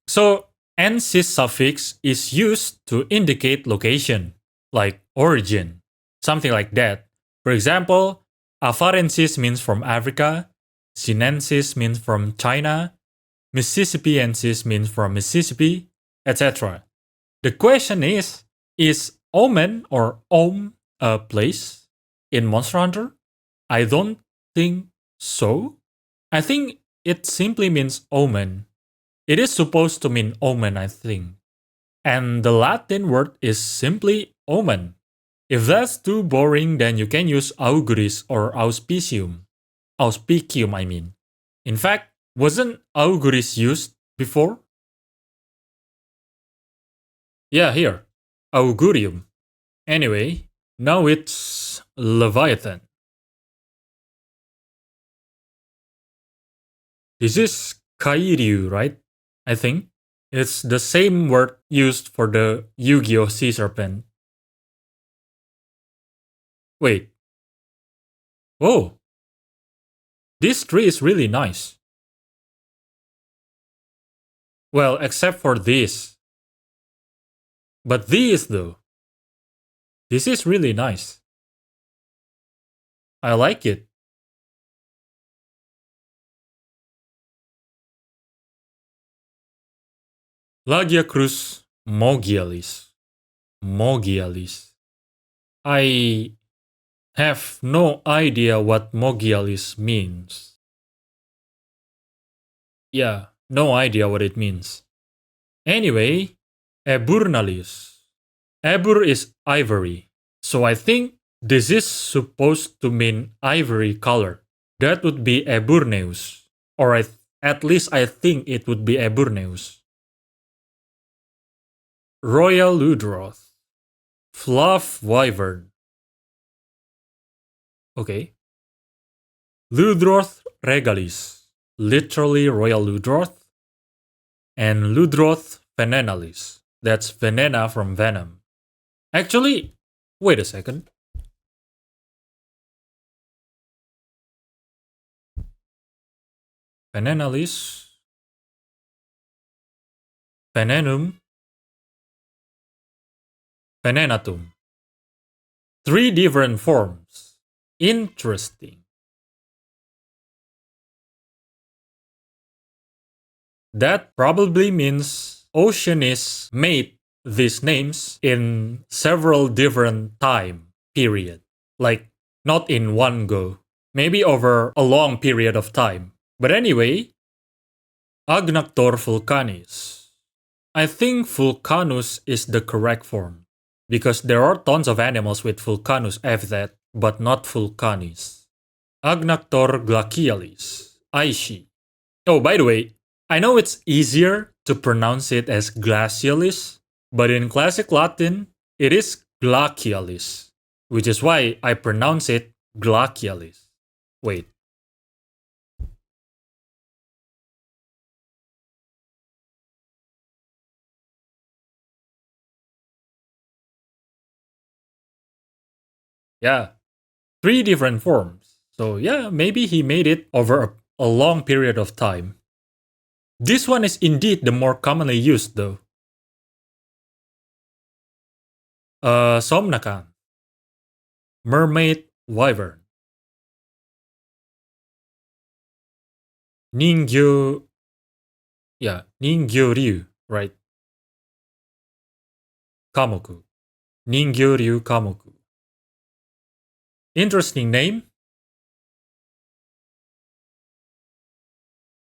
So, ensis suffix is used to indicate location, like origin, something like that. For example, Afarensis means from Africa, Sinensis means from China, Mississippiensis means from Mississippi, etc. The question is Omen or Om a place in Monster Hunter? I don't think so. I think it simply means omen. It is supposed to mean omen, I think. And the Latin word is simply omen. If that's too boring, then you can use auguris or auspicium. Auspicium, I mean. In fact, wasn't auguris used before? Yeah, here. Augurium. Anyway, now it's Leviathan. This is Kairyu, right? I think. It's the same word used for the Yu-Gi-Oh! Sea Serpent. Wait. Oh, this tree is really nice. Well, except for this. But this, though. This is really nice. I like it. Lagiacrus mogialis. Mogialis. I have no idea what mogialis means. Yeah, no idea what it means. Anyway, eburnalis. Ebur is ivory. So I think this is supposed to mean ivory color. That would be eburneus. Or at least I think it would be eburneus. Royal Ludroth. Fluff Wyvern. Okay. Ludroth regalis. Literally Royal Ludroth. And Ludroth venenalis. That's venena from venom. Actually, wait a second. Venenalis. Venenum. Venenatum. 3 different forms. Interesting. That probably means Oceanis made these names in several different time period. Like not in one go. Maybe over a long period of time. But anyway, Agnactor vulcanis. I think Vulcanus is the correct form. Because there are tons of animals with Vulcanus epithet, but not Vulcanis. Agnactor glacialis. Aishi. Oh, by the way, I know it's easier to pronounce it as glacialis, but in classic Latin, it is glacialis, which is why I pronounce it glacialis. Wait. Yeah, 3 different forms. So yeah, maybe he made it over a long period of time. This one is indeed the more commonly used though. Somnakan. Mermaid Wyvern. Ningyo. Yeah, Ningyo-ryu, right? Kamoku. Ningyo-ryu Kamoku. Interesting name.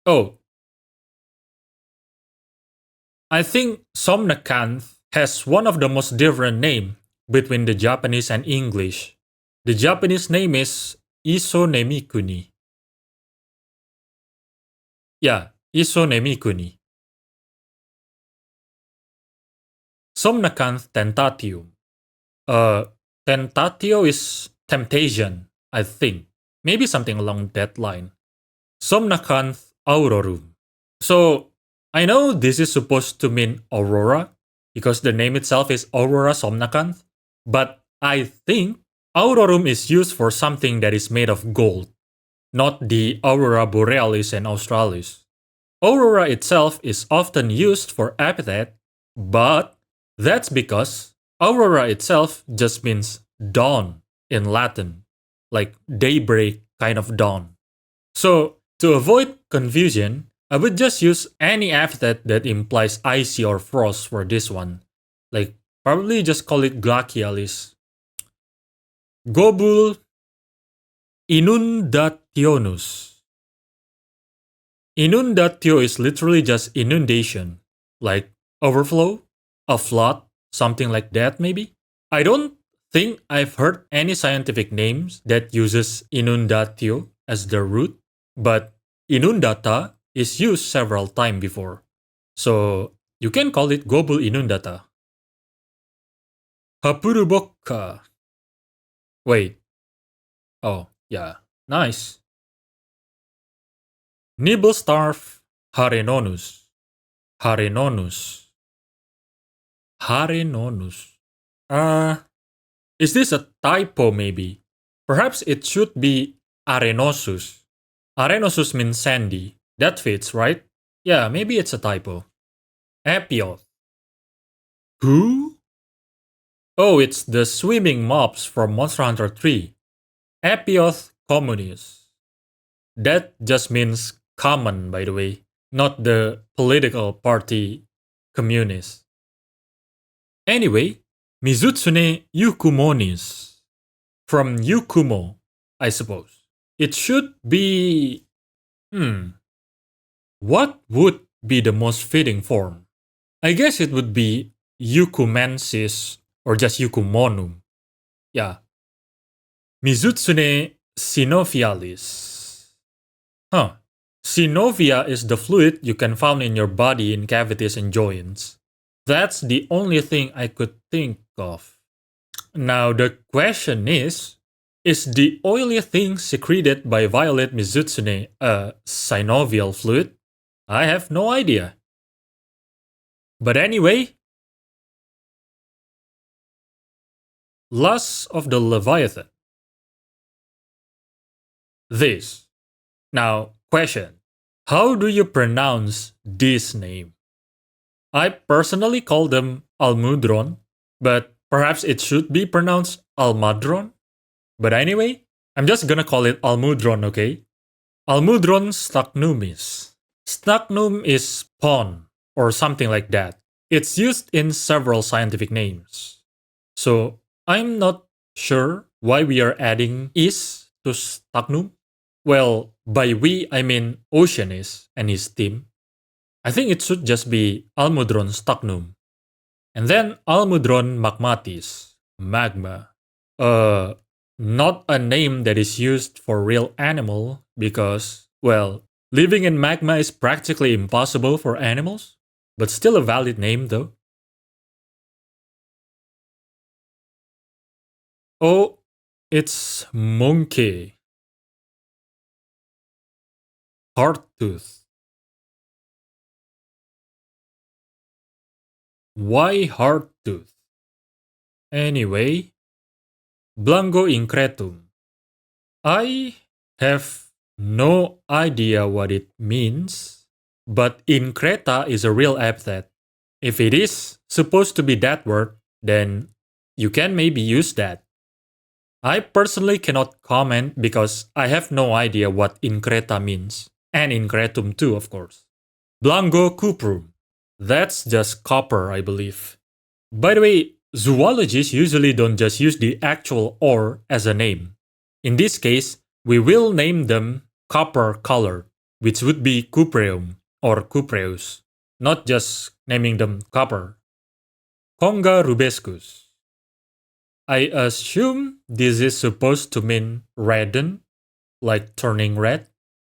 Oh, I think somnacanth has one of the most different names between the Japanese and English. The Japanese name is Isonemikuni. Yeah, Isonemikuni. Somnacanth tentatium. Tentatio is temptation, I think. Maybe something along that line. Somnacanth aurorum. So, I know this is supposed to mean aurora, because the name itself is Aurora somnacanth, but I think aurorum is used for something that is made of gold, not the Aurora borealis and australis. Aurora itself is often used for epithet, but that's because aurora itself just means dawn in Latin, like daybreak kind of dawn. So, to avoid confusion, I would just use any epithet that implies icy or frost for this one. Like, probably just call it glacialis. Gobul inundationus. Inundatio is literally just inundation, like overflow, a flood, something like that maybe. I don't think I've heard any scientific names that uses inundatio as the root, but inundata is used several times before. So you can call it gobul inundata. Hapurubokka. Wait. Oh, yeah. Nice. Nibblestarf harenonus. Harenonus. Harenonus. Is this a typo maybe? Perhaps it should be arenosus. Arenosus means sandy. That fits, right? Yeah, maybe it's a typo. Epioth. Who? Oh, it's the swimming mobs from Monster Hunter 3. Epioth communis. That just means common, by the way, not the political party communist. Anyway, Mizutsune Yukumonis. From Yukumo, I suppose. It should be. What would be the most fitting form? I guess it would be Yukumensis or just Yukumonum. Yeah. Mizutsune Sinovialis. Huh. Synovia is the fluid you can find in your body in cavities and joints. That's the only thing I could think of. Now the question is the oily thing secreted by Violet Mizutsune a synovial fluid? I have no idea. But anyway, Lust of the Leviathan. This. Now, question. How do you pronounce this name? I personally call them Almudron, but perhaps it should be pronounced Almadron? But anyway, I'm just gonna call it Almudron, okay? Almudron stachnumis. Stachnum is pawn, or something like that. It's used in several scientific names. So, I'm not sure why we are adding is to stachnum. Well, by we, I mean Oceanis and his team. I think it should just be Almudron stachnum. And then Almudron magmatis, magma. Not a name that is used for real animal because, well, living in magma is practically impossible for animals, but still a valid name though. Oh, it's monkey. Hearttooth. Why hearttooth? Anyway, Blanco incretum. I have no idea what it means, but increta is a real epithet. If it is supposed to be that word, then you can maybe use that. I personally cannot comment because I have no idea what increta means, and incretum too, of course. Blanco cuprum. That's just copper, I believe. By the way, zoologists usually don't just use the actual ore as a name. In this case, we will name them copper colored, which would be cupreum or cupreus. not just naming them copper. Conga rubescus. I assume this is supposed to mean redden, like turning red,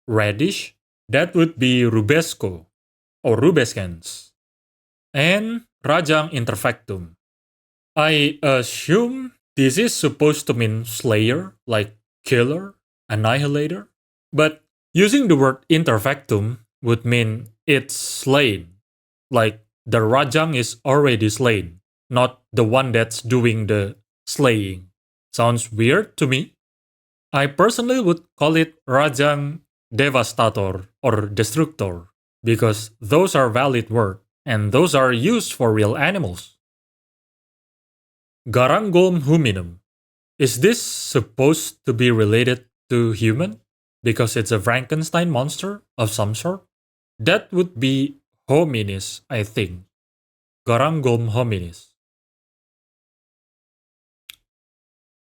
reddish. That would be rubesco or rubescens. And rajang interfectum. I assume this is supposed to mean slayer, like killer, annihilator. But using the word interfectum would mean it's slain, like the rajang is already slain, not the one that's doing the slaying. Sounds weird to me. I personally would call it rajang devastator or destructor because those are valid words and those are used for real animals. Garangolm hominum. Is this supposed to be related to human? Because it's a Frankenstein monster of some sort? That would be hominis, I think. Garangolm hominis.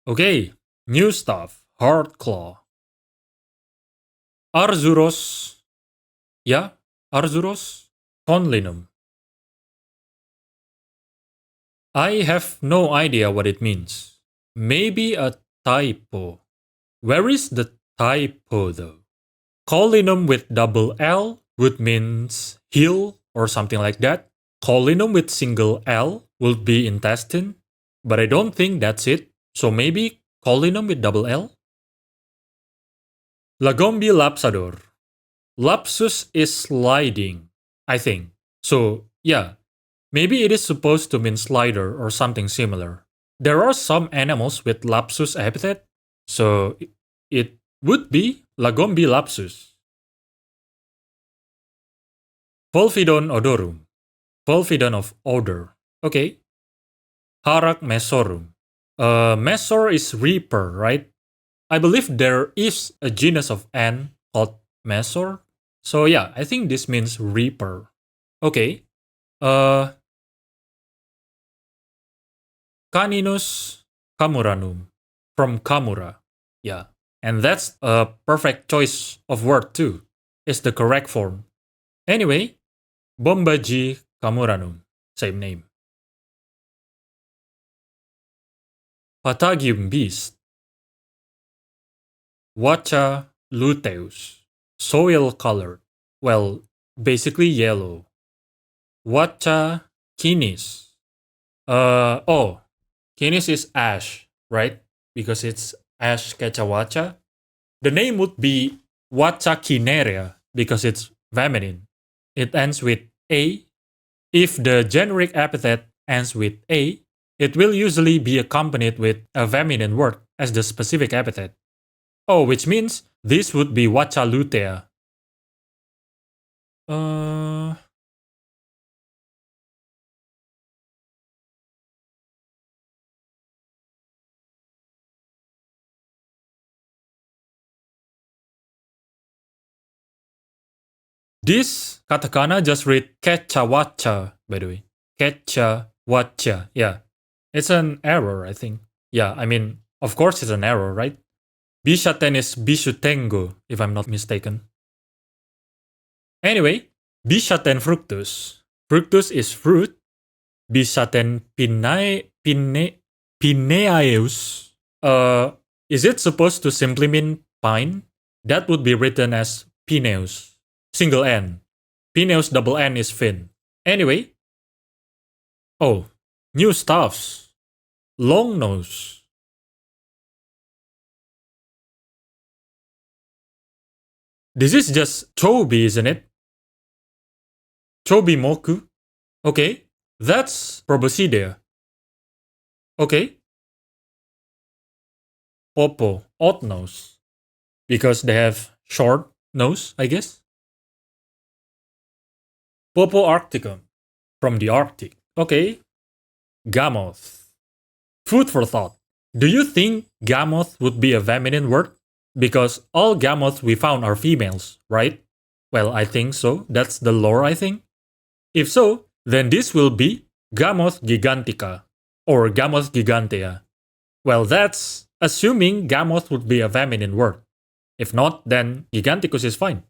Okay, new stuff. Hardclaw. Arzuros. Yeah, Arzuros. Conlinum. I have no idea what it means. Maybe a typo. Where is the typo though? Collinum with double L would means heel or something like that. Collinum with single L would be intestine, but I don't think that's it. So maybe collinum with double L? Lagombi lapsador. Lapsus is sliding, I think. So yeah, maybe it is supposed to mean slider or something similar. There are some animals with lapsus epithet, so it would be Lagombi lapsus. Fulfidon odorum. Fulfidon of odor. Okay. Harak mesorum. Mesor is reaper, right? I believe there is a genus of ant called mesor. So yeah, I think this means reaper. Okay. Caninus camuranum. From Kamura. Yeah. And that's a perfect choice of word too. It's the correct form. Anyway, Bombaji camuranum. Same name. Patagium beast. Wacha luteus. Soil colored. Well, basically yellow. Wacha kinis. Kinis is ash, right? Because it's ash kechawacha. The name would be Wacha kinerea because it's feminine. It ends with A. If the generic epithet ends with A, it will usually be accompanied with a feminine word as the specific epithet. Oh, which means this would be Wacha lutea. This katakana just read kechawacha, by the way. Kechawacha, yeah. It's an error, I think. Yeah, I mean, of course it's an error, right? Bishaten is bishutengo, if I'm not mistaken. Anyway, Bishaten fructus. Fructus is fruit. Bishaten pineaeus. Is it supposed to simply mean pine? That would be written as pineus. Single N. Pineus double N is fin. Anyway. Oh, new stuffs. Long nose. This is just Chobi, isn't it? Chobi moku. Okay, that's Proboscidea. Okay. Popo, odd nose. Because they have short nose, I guess. Popo arcticum, from the Arctic. Okay. Gamoth. Food for thought. Do you think gamoth would be a feminine word? Because all gamoths we found are females, right? Well, I think so. That's the lore, I think. If so, then this will be Gamoth gigantica or Gamoth gigantea. Well, that's assuming gamoth would be a feminine word. If not, then giganticus is fine.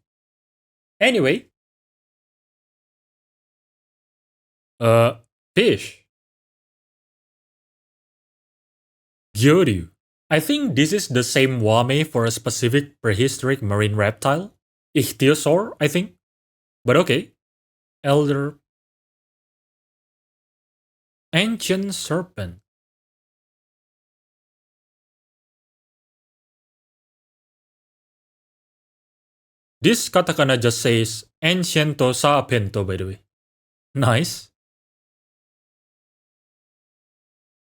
Anyway, Uh, Fish. Gyoryu. I think this is the same wame for a specific prehistoric marine reptile. Ichthyosaur, I think. But okay. Elder. Ancient serpent. This katakana just says Anciento Sapiento, by the way. Nice.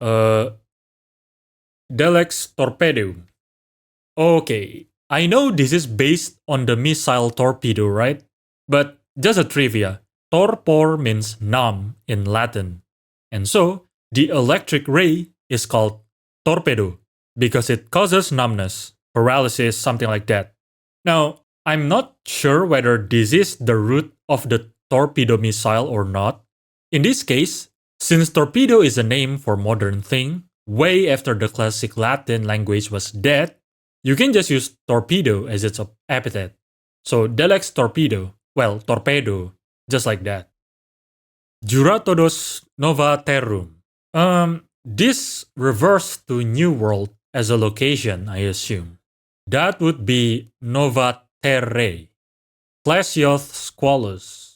Uh, Delex Torpedo. Okay, I know this is based on the missile torpedo, right? But just a trivia. Torpor means numb in Latin. And so, the electric ray is called torpedo because it causes numbness, paralysis, something like that. Now, I'm not sure whether this is the root of the torpedo missile or not. In this case, since torpedo is a name for modern thing, way after the classic Latin language was dead, you can just use torpedo as its epithet. So Delex torpedo, well, torpedo, just like that. Juratodos nova terrum. This refers to New World as a location, I assume. That would be Nova Terrae. Plesioth squalus.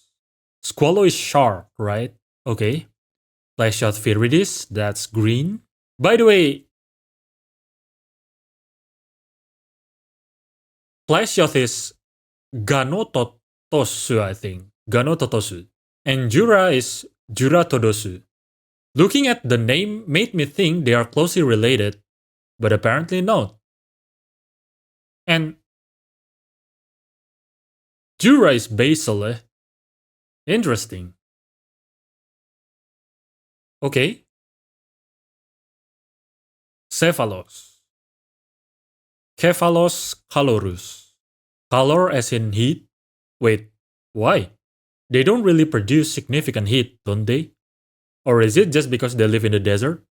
Squalo is sharp, right? Okay. Plesioth viridis, that's green. By the way, Plesioth is Ganototosu, I think. Ganototosu. And Jura is Juratodosu. Looking at the name made me think they are closely related, but apparently not. And Jura is basal, eh? Interesting. Okay. Cephalos. Cephalos calorus. Calor as in heat? Wait, why? They don't really produce significant heat, don't they? Or is it just because they live in the desert?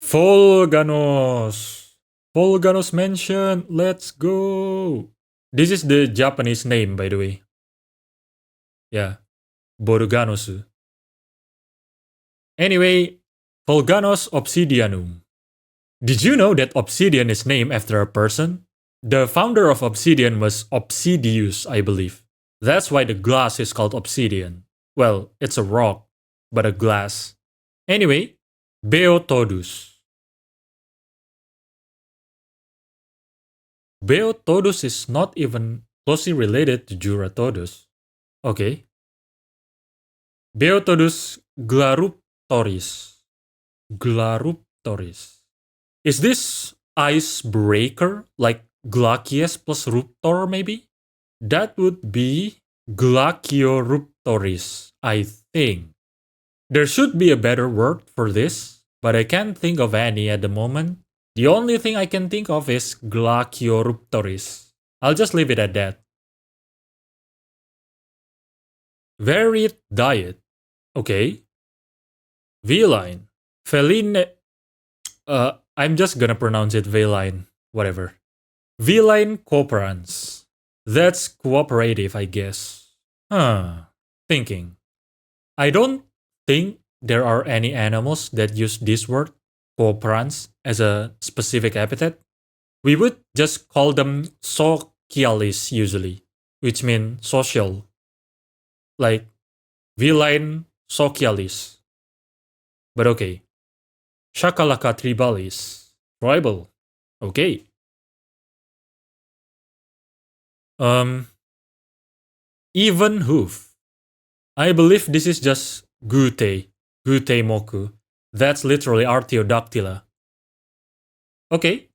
Volganos. Volganos mentioned. Let's go. This is the Japanese name, by the way. Yeah. Boruganosu. Anyway, Volganos obsidianum. Did you know that obsidian is named after a person? The founder of obsidian was Obsidius, I believe. That's why the glass is called obsidian. Well, it's a rock, but a glass. Anyway, Beotodus. Beotodus is not even closely related to Juratodus. Okay. Beotodus glaruptoris. Glaruptoris. Is this icebreaker like Glacies plus Ruptor maybe? That would be Glacioruptoris, I think. There should be a better word for this, but I can't think of any at the moment. The only thing I can think of is Glacioruptoris. I'll just leave it at that. Varied diet. Okay. Feline. Feline. I'm just gonna pronounce it Feline. Whatever. Feline cooperans. That's cooperative, I guess. Thinking. I don't think there are any animals that use this word, cooperans, as a specific epithet. We would just call them socialis usually, which means social. Like feline socialis. But okay. Shakalaka tribalis. Tribal. Okay. Even hoof. I believe this is just gute moku. That's literally Artiodactyla. Okay.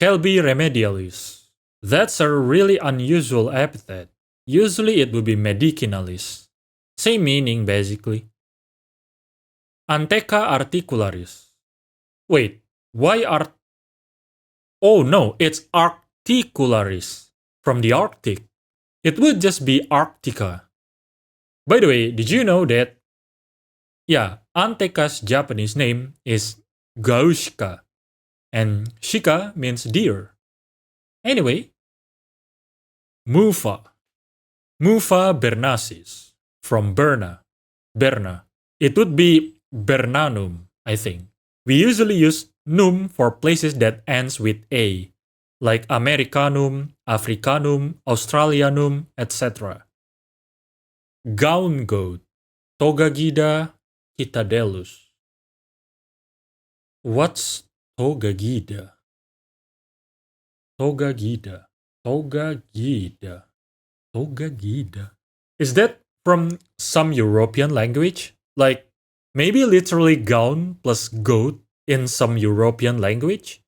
Kelbi remedialis. That's a really unusual epithet. Usually it would be medicinalis. Same meaning basically. Anteca articularis. Wait, why Oh no, it's Articularis. From the Arctic. It would just be Arctica. By the way, did you know that? Yeah, Anteca's Japanese name is Gaushika. And Shika means deer. Anyway, Mufa. Mufa bernasis, from Berna. It would be Bernanum, I think. We usually use num for places that ends with a, like Americanum, Africanum, Australianum, etc. Gown goat, Togagida citadelus. What's Togagida? Togagida. Togagida. Togagida. Is that from some European language? Like maybe literally gown plus goat in some European language?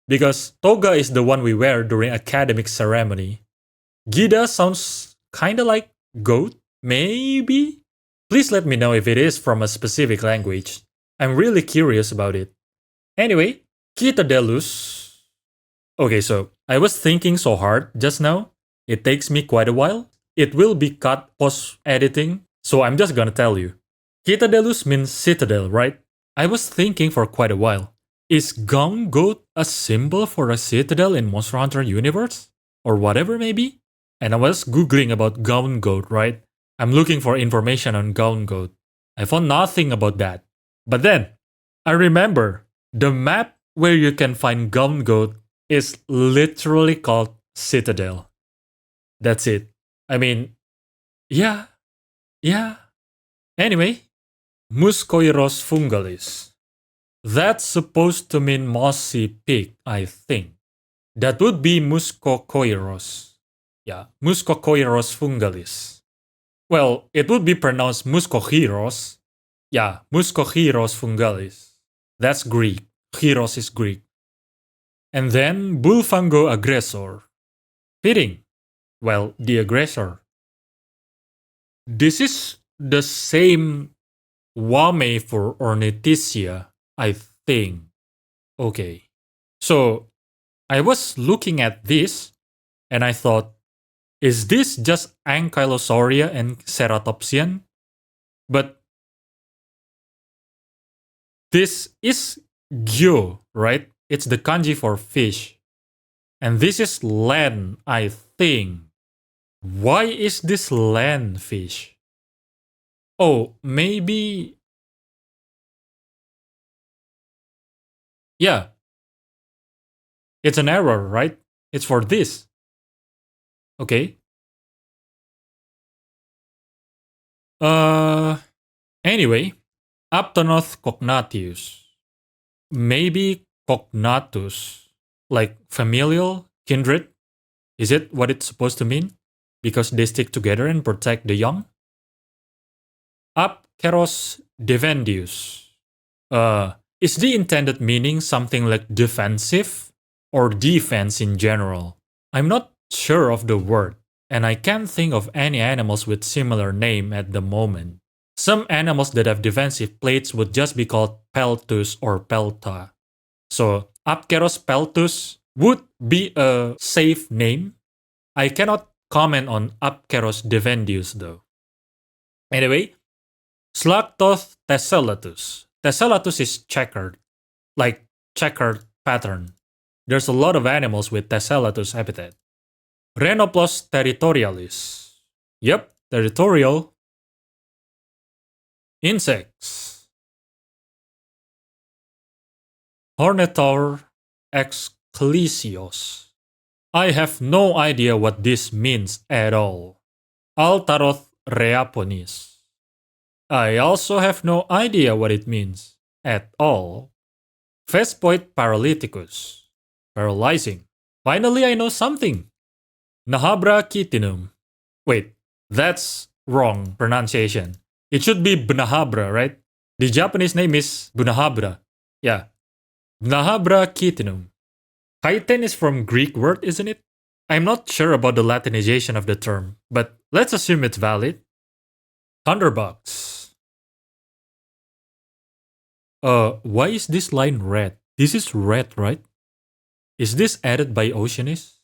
Because toga is the one we wear during academic ceremony. Gida sounds kinda like goat, maybe? Please let me know if it is from a specific language. I'm really curious about it. Anyway, Citadelus. Okay, so I was thinking so hard just now. It takes me quite a while. It will be cut post-editing, so I'm just gonna tell you. Citadelus means citadel, right? I was thinking for quite a while. Is Gown Goat a symbol for a citadel in Monster Hunter universe? Or whatever maybe? And I was googling about Gown Goat, right? I'm looking for information on Gown Goat. I found nothing about that. But then, I remember the map where you can find Gown Goat is literally called Citadel. That's it. I mean, yeah. Anyway, Muscoiros fungalis. That's supposed to mean mossy pig, I think. That would be Muscocoiros. Yeah, Muscocoiros fungalis. Well, it would be pronounced Muscochiros. Yeah, Muscochiros fungalis. That's Greek. Chiros is Greek. And then Bulfango aggressor. Fitting. Well, the aggressor. This is the same Wame for Ornithicia, I think. Okay. So, I was looking at this and I thought, is this just Ankylosauria and Ceratopsian? But this is Gyo, right? It's the kanji for fish. And this is Len, I think. Why is this Len fish? Oh, maybe... Yeah. It's an error, right? It's for this. Okay. Anyway, Aptonoth cognatius. Maybe cognatus. Like familial, kindred? Is it what it's supposed to mean? Because they stick together and protect the young? Apkeros defendius. Is the intended meaning something like defensive or defense in general? I'm not sure of the word, and I can't think of any animals with similar name at the moment. Some animals that have defensive plates would just be called peltus or pelta. So, Apkeros peltus would be a safe name. I cannot comment on Apkeros defendius though. Anyway, Slactoth tessellatus. Tessellatus is checkered, like checkered pattern. There's a lot of animals with tessellatus epithet. Rhenoplos territorialis. Yep, territorial. Insects. Hornetaur exclesios. I have no idea what this means at all. Altaroth reaponis. I also have no idea what it means at all. Vespoid paralyticus. Paralyzing. Finally, I know something. Nahabra chitinum. Wait, that's wrong pronunciation. It should be Bnahabra, right? The Japanese name is Bunahabra. Yeah. Bnahabra chitinum. Chitin is from Greek word, isn't it? I'm not sure about the Latinization of the term, but let's assume it's valid. Thunderbugs. Why is this line red? This is red, right? Is this added by Oceanis?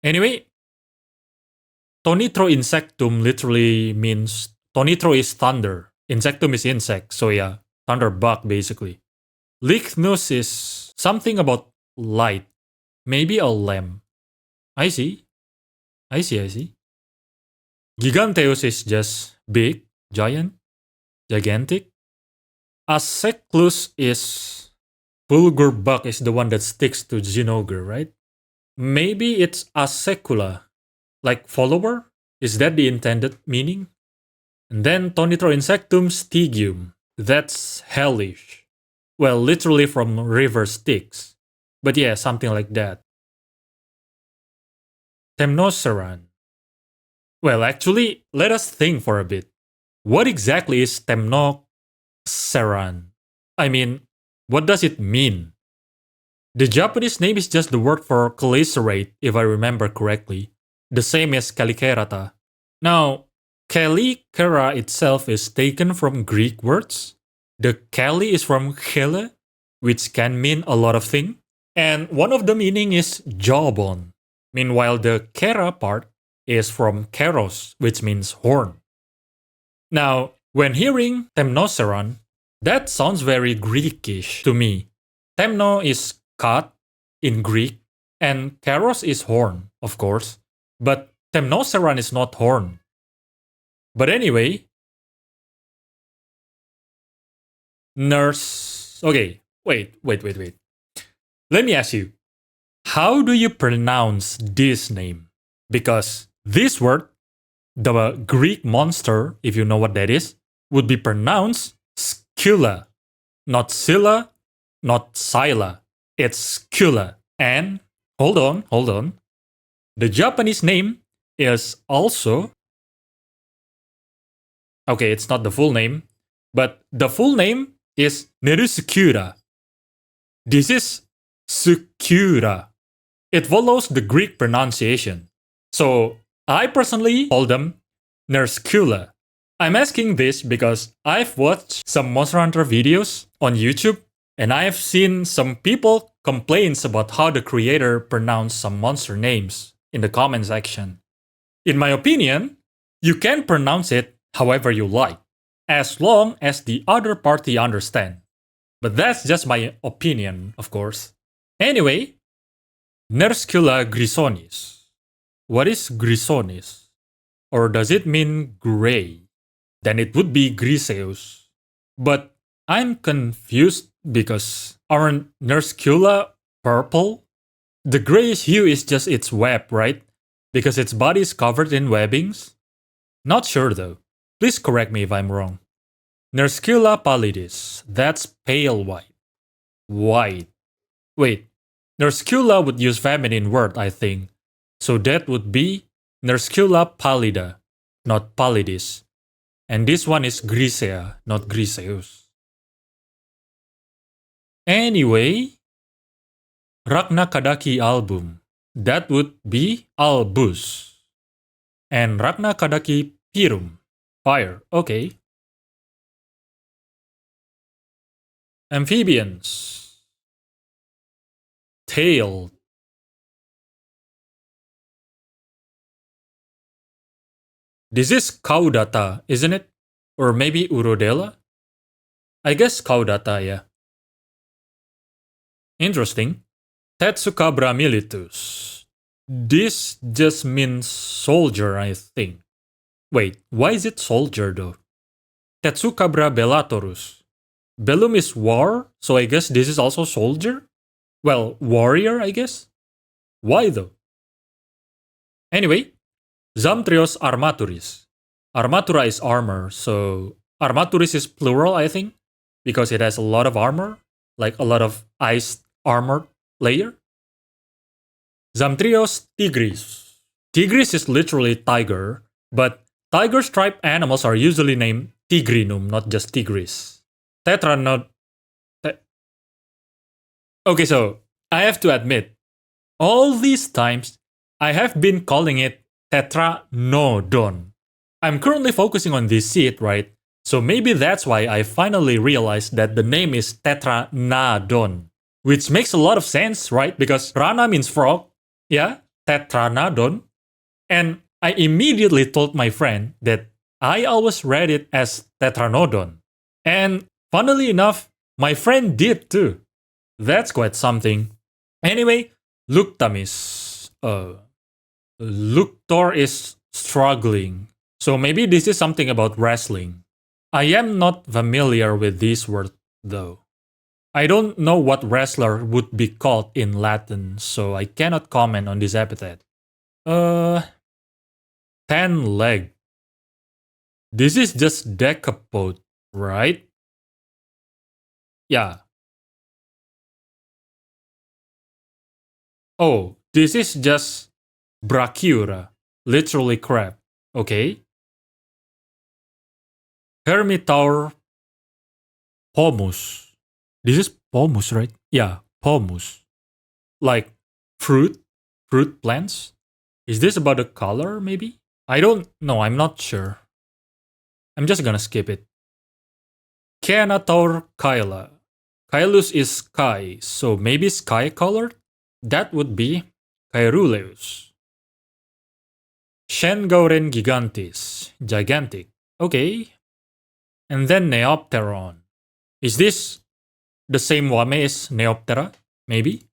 Anyway, Tonitro insectum literally means Tonitro is thunder. Insectum is insect, so yeah, thunderbug basically. Lychnus is something about light. Maybe a lamp. I see. I see, I see. Giganteus is just big, giant, gigantic. Aseclus is Bulgur bug is the one that sticks to Zinogre, right? Maybe it's Asecula, like follower? Is that the intended meaning? And then Tonitro insectum stygium. That's hellish. Well, literally from river Styx. But yeah, something like that. Temnoceran. Well, actually, let us think for a bit. What exactly is Temnoceran? I mean, what does it mean? The Japanese name is just the word for chelicerate, if I remember correctly, the same as Calicerata. Now, Calicera itself is taken from Greek words. The Cali is from chele, which can mean a lot of things, and one of the meaning is jawbone. Meanwhile, the kera part is from keros, which means horn. Now, when hearing temnoceran, that sounds very Greekish to me. Temno is cat in Greek, and keros is horn, of course, but temnoceran is not horn. But anyway, nurse. Okay, wait. Let me ask you, how do you pronounce this name? Because this word, the Greek monster, if you know what that is, would be pronounced Scylla. Not Scylla, not Scylla. It's Scylla. And, hold on. The Japanese name is also... Okay, it's not the full name, but the full name is Neruscura. This is Sucura. It follows the Greek pronunciation. So, I personally call them Nerscula. I'm asking this because I've watched some Monster Hunter videos on YouTube, and I've seen some people complain about how the creator pronounced some monster names in the comment section. In my opinion, you can pronounce it however you like, as long as the other party understands. But that's just my opinion, of course. Anyway, Nerscula grisonis. What is grisonis? Or does it mean gray? Then it would be griseus. But I'm confused because aren't Nerscula purple? The grayish hue is just its web, right? Because its body is covered in webbings? Not sure though. Please correct me if I'm wrong. Nerscula pallidis. That's pale white. White. Wait. Nerscula would use feminine word, I think. So that would be Nerscula pallida, not pallidis. And this one is grisea, not griseus. Anyway, Ragna Kadaki album. That would be albus. And Ragna Kadaki pirum. Fire, okay. Amphibians. Tailed. This is Caudata, isn't it? Or maybe Urodela? I guess Caudata, yeah. Interesting. Tetsukabra militus. This just means soldier, I think. Wait, why is it soldier though? Tetsukabra bellatorus. Bellum is war, so I guess this is also soldier? Well, warrior, I guess? Why though? Anyway, Zamtrios armaturis. Armatura is armor, so armaturis is plural, I think, because it has a lot of armor, like a lot of ice armored layer. Zamtrios tigris. Tigris is literally tiger, but tiger-striped animals are usually named tigrinum, not just tigris. Tetranod. Okay, so I have to admit, all these times I have been calling it Tetranodon. I'm currently focusing on this seed, right? So maybe that's why I finally realized that the name is Tetranadon. Which makes a lot of sense, right? Because Rana means frog. Yeah, Tetranodon. And I immediately told my friend that I always read it as Tetranodon. And funnily enough, my friend did too. That's quite something. Anyway, Luctamis. Luctor is struggling. So maybe this is something about wrestling. I am not familiar with this word though. I don't know what wrestler would be called in Latin, so I cannot comment on this epithet. 10 leg. This is just decapod, right? Yeah. Oh, this is just brachyura, literally crab. Okay. Hermitaur pomus. This is pomus, right? Yeah, pomus. Like fruit plants. Is this about the color, maybe? I don't know, I'm not sure. I'm just gonna skip it. Canator Kyla. Kylus is sky, so maybe sky colored? That would be Kairuleus. Shengauren gigantis. Gigantic. Okay. And then Neopteron. Is this the same Wame as Neoptera? Maybe?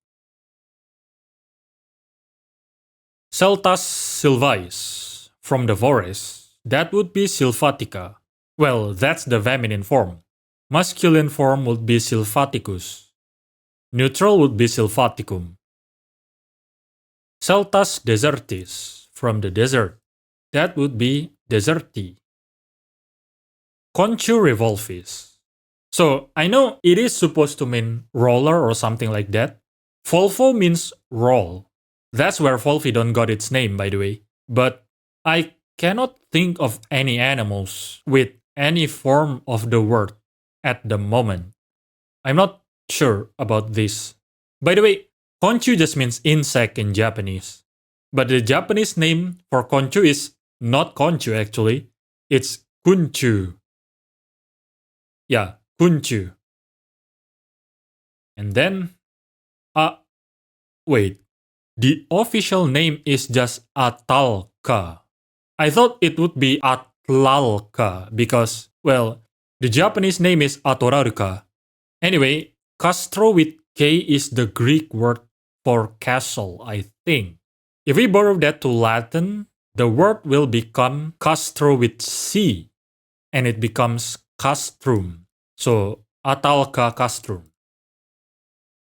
Celtas sylvaeus. From the forest. That would be Sylvatica. Well, that's the feminine form. Masculine form would be Sylvaticus. Neutral would be Sylvaticum. Celtas desertis. From the desert. That would be Deserti. Conchu revolvis. So I know it is supposed to mean roller or something like that. Volvo means roll. That's where Volvidon got its name, by the way. But I cannot think of any animals with any form of the word at the moment. I'm not sure about this. By the way, conchu just means insect in Japanese. But the Japanese name for conchu is not conchu actually. It's kunchu. Yeah, kunchu. And then, wait. The official name is just Atalka. I thought it would be Atlalka because, well, the Japanese name is Atoraruka. Anyway, Castro with K is the Greek word for castle, I think. If we borrow that to Latin, the word will become Castro with C, and it becomes castrum. So, Atalka castrum.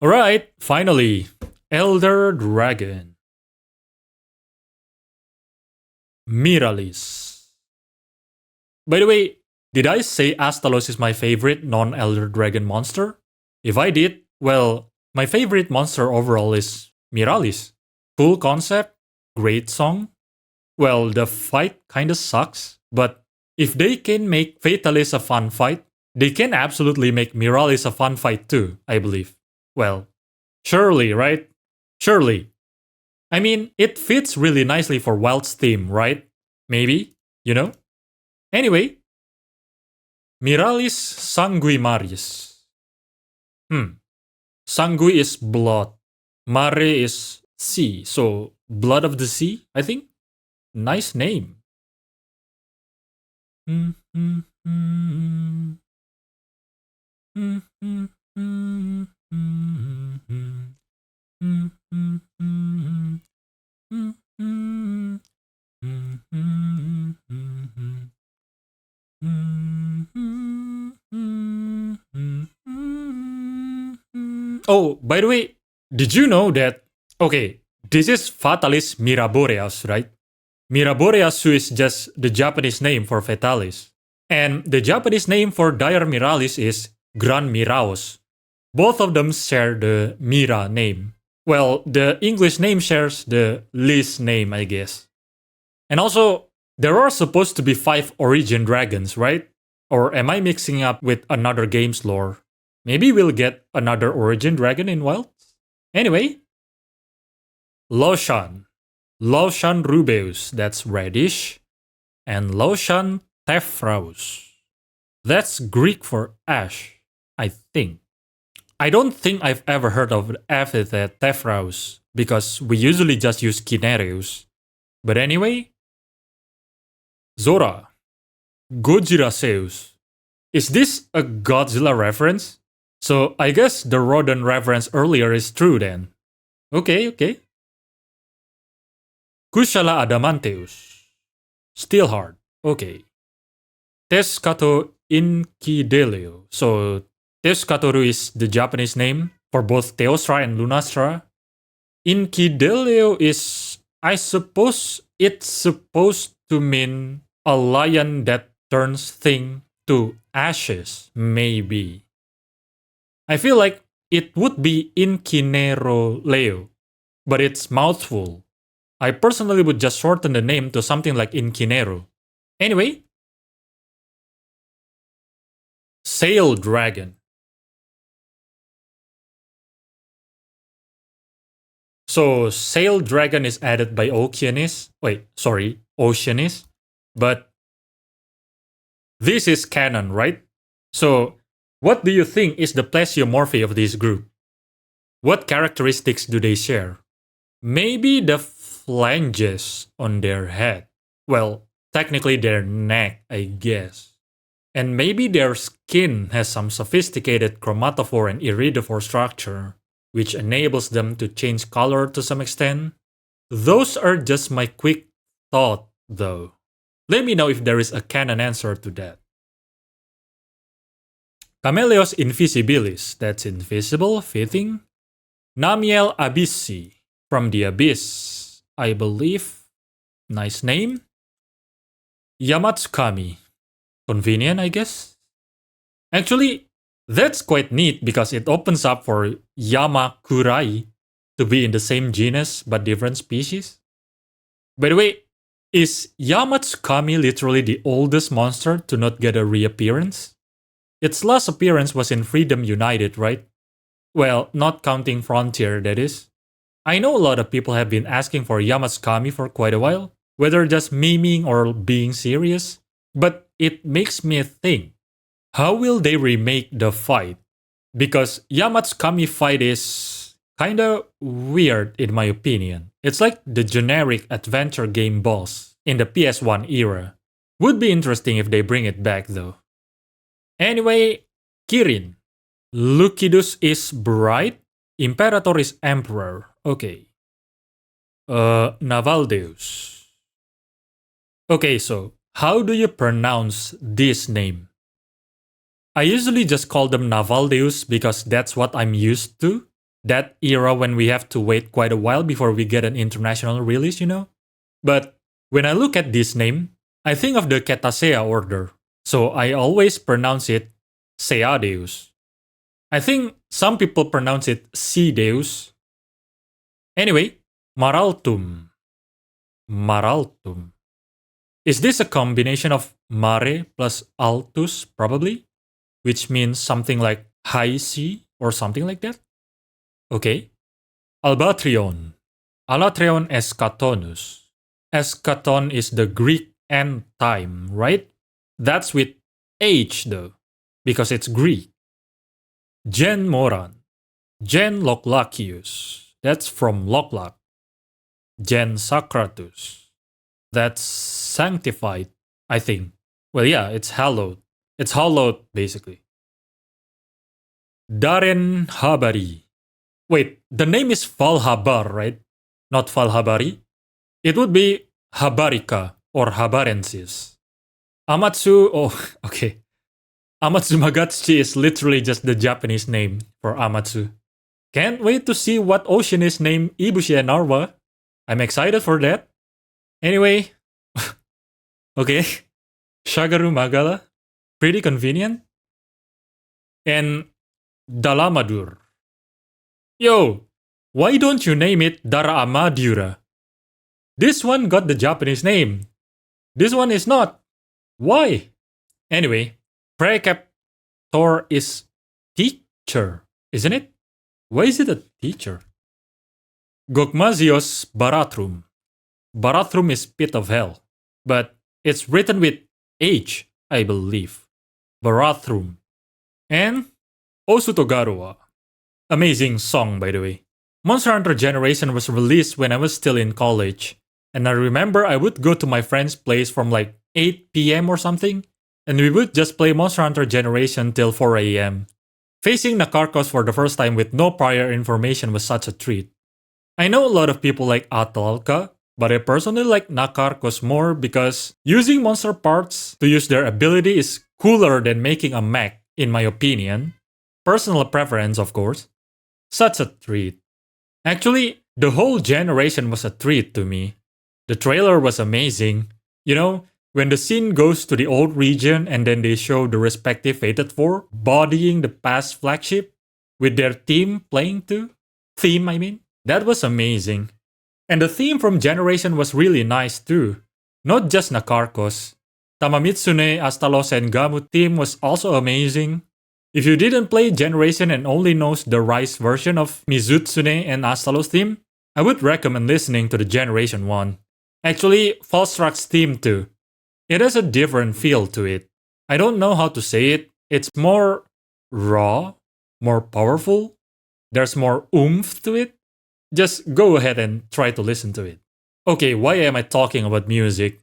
Alright, finally, Elder Dragon. Miralis. By the way, did I say Astalos is my favorite non-Elder Dragon monster? If I did, well, my favorite monster overall is Miralis. Cool concept, great song. Well, the fight kinda sucks, but if they can make Fatalis a fun fight, they can absolutely make Miralis a fun fight too, I believe. Well, surely, right? Surely. I mean, it fits really nicely for Wild's theme, right? Maybe, you know? Anyway, Miralis sanguimaris. Sangui is blood. Mare is sea, so blood of the sea, I think? Nice name. Oh, by the way, did you know that? Okay, this is Fatalis miraboreas, right? Miraboreasu is just the Japanese name for Fatalis. And the Japanese name for Dire Miralis is Gran Miraos. Both of them share the Mira name. Well, the English name shares the Lis name, I guess. And also, there are supposed to be 5 origin dragons, right? Or am I mixing up with another game's lore? Maybe we'll get another origin dragon in Wilds? Anyway, Loshan. Loshan rubeus, that's reddish. And Loshan tephraus. That's Greek for ash, I think. I don't think I've ever heard of the epithet tephraus because we usually just use Cinereus. But anyway, Zora. Gojiraceus. Is this a Godzilla reference? So I guess the rodent reference earlier is true then. Okay. Cushala adamanteus. Steelheart. Okay. Tescato inkideleo. So, Tescatoru is the Japanese name for both Teostra and Lunastra. Inkideleo is, I suppose, it's supposed to mean a lion that turns thing to ashes, maybe. I feel like it would be Inkinero Leo, but it's mouthful. I personally would just shorten the name to something like Inkinero. Anyway, Sail Dragon. So, Sail Dragon is added by Oceanis. Oceanis. But this is canon, right? So, what do you think is the plesiomorphy of this group? What characteristics do they share? Maybe the flanges on their head. Well, technically their neck, I guess. And maybe their skin has some sophisticated chromatophore and iridophore structure, which enables them to change color to some extent. Those are just my quick thought, though. Let me know if there is a canon answer to that. Cameleos invisibilis, that's invisible, fitting. Namiel abyssi, from the abyss, I believe. Nice name. Yamatsukami, convenient, I guess. Actually, that's quite neat because it opens up for Yamakurai to be in the same genus but different species. By the way, is Yamatsukami literally the oldest monster to not get a reappearance? Its last appearance was in Freedom United, right? Well, not counting Frontier, that is. I know a lot of people have been asking for Yamatsukami for quite a while, whether just memeing or being serious, but it makes me think, how will they remake the fight? Because Yamatsukami fight is kinda weird in my opinion. It's like the generic adventure game boss in the PS1 era. Would be interesting if they bring it back though. Anyway, Kirin. Lucidus is bright, Imperator is Emperor. Okay. Navaldeus. Okay, so how do you pronounce this name? I usually just call them Navaldeus because that's what I'm used to. That era when we have to wait quite a while before we get an international release, you know? But when I look at this name, I think of the Cetacea order. So I always pronounce it Seadeus. I think some people pronounce it Seadeus. Anyway, Maraltum. Maraltum. Is this a combination of mare plus altus, probably? Which means something like high sea or something like that? Okay. Albatrion. Alatreon eschatonus. Eschaton is the Greek end time, right? That's with H though, because it's Greek. Gen Moran. Gen Loclacius. That's from Loclac. Gen Sacratus. That's sanctified, I think. Well, yeah, it's hallowed. It's hollowed, basically. Daren Habari. Wait, the name is Valhabar, right? Not Valhabari? It would be Habarika or Habarensis. Amatsu, okay. Amatsu Magatsuchi is literally just the Japanese name for Amatsu. Can't wait to see what ocean is named Ibushi and Narwa. I'm excited for that. Anyway, okay. Shagaru Magala. Pretty convenient. And Dalamadur. Yo, why don't you name it Dara Amadura? This one got the Japanese name. This one is not. Why? Anyway, Preceptor is teacher, isn't it? Why is it a teacher? Gokmazios Baratrum. Baratrum is pit of hell, but it's written with H, I believe. Barathrum. And Osutogaruwa. Amazing song, by the way. Monster Hunter Generation was released when I was still in college, and I remember I would go to my friend's place from like 8 p.m. or something, and we would just play Monster Hunter Generation till 4 a.m. Facing Nakarkos for the first time with no prior information was such a treat. I know a lot of people like Atalka, But I personally like Nakarkos more because using monster parts to use their ability is cooler than making a mech, in my opinion. Personal preference, of course. Such a treat. Actually, the whole generation was a treat to me. The trailer was amazing. You know, when the scene goes to the old region and then they show the respective Fated Four bodying the past flagship with their team playing too. Theme, I mean. That was amazing. And the theme from Generation was really nice too. Not just Nakarkos. Tamamitsune, Astalos, and Gamu theme was also amazing. If you didn't play Generation and only knows the Rise version of Mizutsune and Astalos theme, I would recommend listening to the Generation one. Actually, Falstruck's theme too. It has a different feel to it. I don't know how to say it. It's more raw, more powerful. There's more oomph to it. Just go ahead and try to listen to it. Okay, why am I talking about music?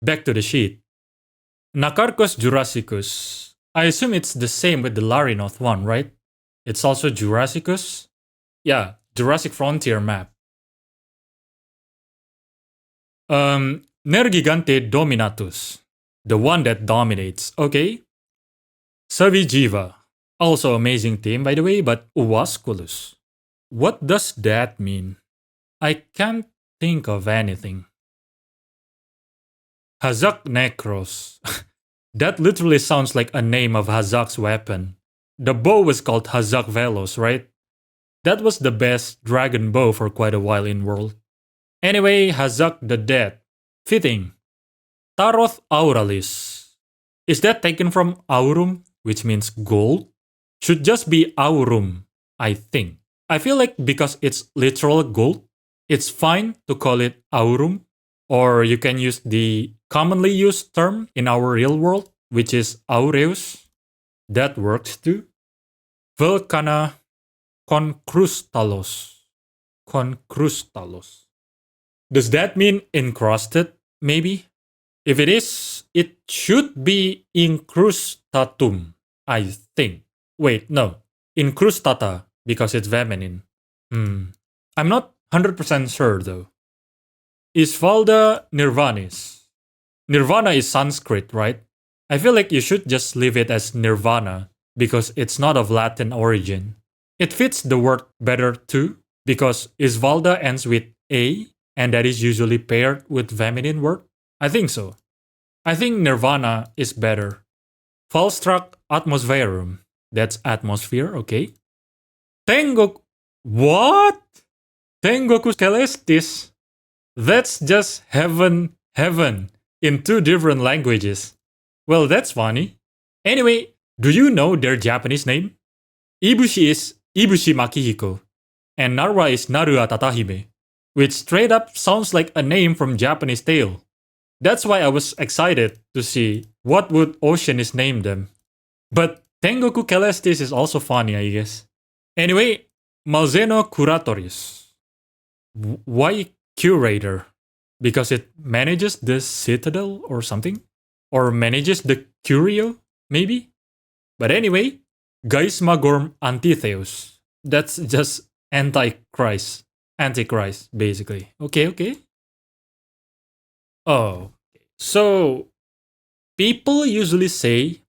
Back to the sheet. Nakarkos Jurassicus. I assume it's the same with the Larinoth one, right? It's also Jurassicus? Yeah, Jurassic Frontier map. Nergigante Dominatus. The one that dominates, okay? Savijiva. Also amazing team, by the way, but Uwasculus. What does that mean? I can't think of anything. Hazak Necros. That literally sounds like a name of Hazak's weapon. The bow was called Hazak Velos, right? That was the best dragon bow for quite a while in World. Anyway, Hazak the Dead. Fitting. Taroth Auralis. Is that taken from Aurum, which means gold? Should just be Aurum, I think. I feel like because it's literal gold, it's fine to call it Aurum. Or you can use the commonly used term in our real world, which is Aureus. That works too. Vulcana Concrustalos. Concrustalos. Does that mean encrusted, maybe? If it is, it should be incrustatum, I think. Wait, no. Incrustata, because it's feminine. I'm not 100% sure though. Isvalda Nirvanis. Nirvana is Sanskrit, right? I feel like you should just leave it as Nirvana because it's not of Latin origin. It fits the word better too because Isvalda ends with A and that is usually paired with feminine word. I think so. I think Nirvana is better. Falstruck Atmospherum. That's atmosphere, okay? Tengoku. What? Tengoku Celestis. That's just heaven in two different languages. Well, that's funny. Anyway, do you know their Japanese name? Ibushi is Ibushi Makihiko, and Narwa is Narua Tatahime, which straight up sounds like a name from Japanese tale. That's why I was excited to see what would Oceanist name them. But Tengoku Celestis is also funny, I guess. Anyway, Malzeno Curatoris. Why Curator? Because it manages the citadel or something? Or manages the curio, maybe? But anyway, Gaismagorm Antitheus. That's just Antichrist, basically. Okay. Oh, so people usually say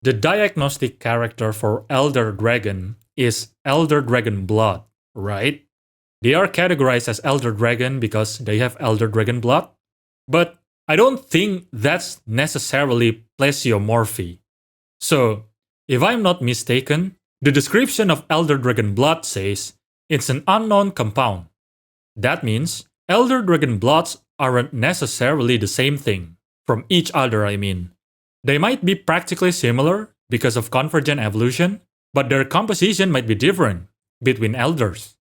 the diagnostic character for Elder Dragon is Elder Dragon Blood, right? They are categorized as Elder Dragon because they have Elder Dragon blood, but I don't think that's necessarily plesiomorphy. So, if I'm not mistaken, the description of Elder Dragon blood says it's an unknown compound. That means Elder Dragon bloods aren't necessarily the same thing. From each other, I mean. They might be practically similar because of convergent evolution, but their composition might be different between elders.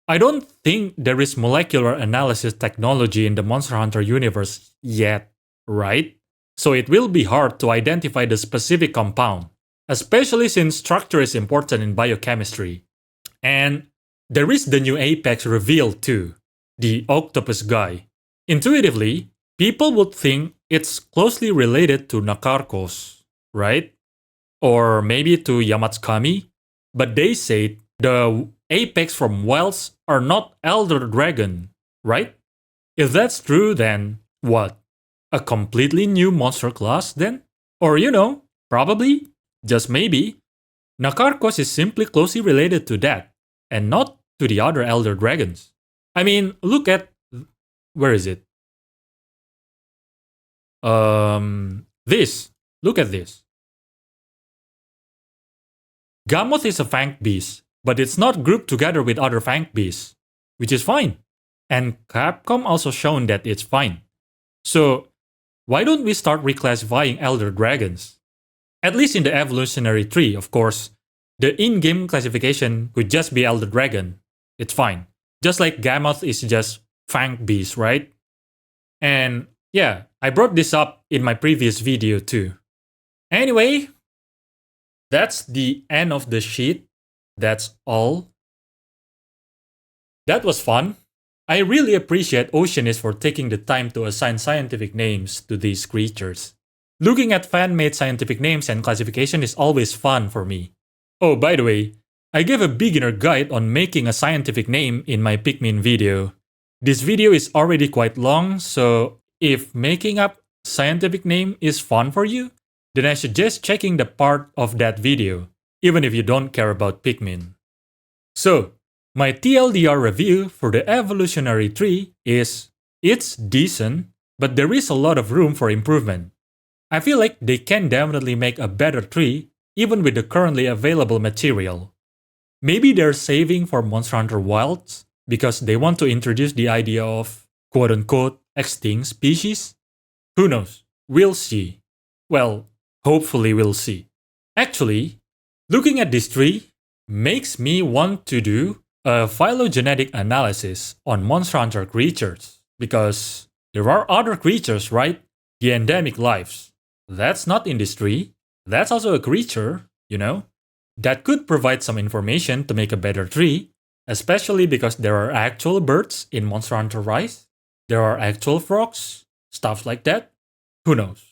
I don't think there is molecular analysis technology in the Monster Hunter universe yet, right? So it will be hard to identify the specific compound, especially since structure is important in biochemistry. And there is the new apex revealed too, the octopus guy. Intuitively, people would think it's closely related to Nakarkos, right? Or maybe to Yamatsukami, but they say the apex from Wilds are not Elder Dragon, right? If that's true, then what? A completely new monster class then? Or probably, just maybe, Nakarkos is simply closely related to that, and not to the other Elder Dragons. I mean, look at. Where is it? This. Look at this. Gammoth is a fanged beast, but it's not grouped together with other fanged beasts, which is fine. And Capcom also shown that it's fine. So, why don't we start reclassifying Elder Dragons? At least in the Evolutionary tree, of course, the in-game classification could just be Elder Dragon. It's fine. Just like Gammoth is just Fanged Beast, right? And yeah, I brought this up in my previous video too. Anyway, that's the end of the sheet. That's all. That was fun. I really appreciate Oceanist for taking the time to assign scientific names to these creatures. Looking at fan-made scientific names and classification is always fun for me. Oh, by the way, I gave a beginner guide on making a scientific name in my Pikmin video. This video is already quite long, so if making up scientific name is fun for you, then I suggest checking the part of that video, even if you don't care about Pikmin. So, my TLDR review for the Evolutionary tree is, it's decent, but there is a lot of room for improvement. I feel like they can definitely make a better tree even with the currently available material. Maybe they're saving for Monster Hunter Wilds because they want to introduce the idea of quote-unquote extinct species? Who knows? We'll see. Well, hopefully we'll see. Actually, looking at this tree makes me want to do a phylogenetic analysis on Monster Hunter creatures because there are other creatures, right? The endemic lives. That's not in this tree. That's also a creature, that could provide some information to make a better tree, especially because there are actual birds in Monster Hunter Rise. There are actual frogs, stuff like that. Who knows?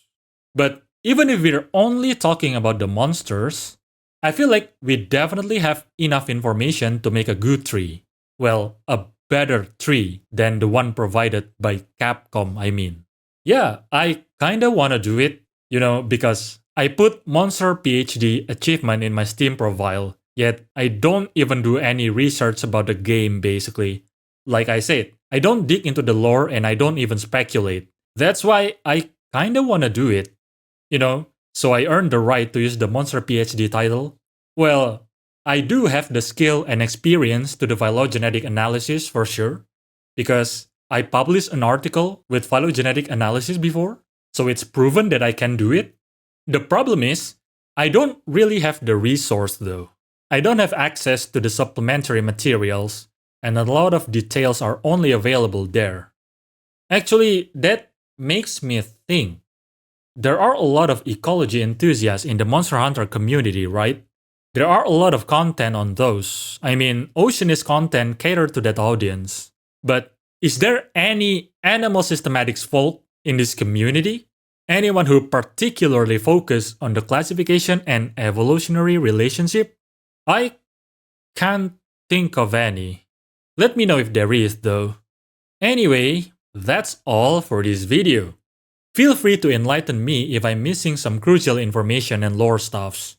But even if we're only talking about the monsters, I feel like we definitely have enough information to make a good tree. Well, a better tree than the one provided by Capcom, I mean. Yeah, I kinda wanna do it, because I put Monster PhD achievement in my Steam profile, yet I don't even do any research about the game basically. Like I said, I don't dig into the lore and I don't even speculate. That's why I kinda wanna do it, so I earned the right to use the Monster PhD title. Well, I do have the skill and experience to the phylogenetic analysis for sure, because I published an article with phylogenetic analysis before, so it's proven that I can do it. The problem is, I don't really have the resource though. I don't have access to the supplementary materials, and a lot of details are only available there. Actually, that makes me think. There are a lot of ecology enthusiasts in the Monster Hunter community, right? There are a lot of content on those. I mean, Oceanist content catered to that audience. But is there any animal systematics fault in this community? Anyone who particularly focus on the classification and evolutionary relationship? I can't think of any. Let me know if there is though. Anyway, that's all for this video. Feel free to enlighten me if I'm missing some crucial information and lore stuffs.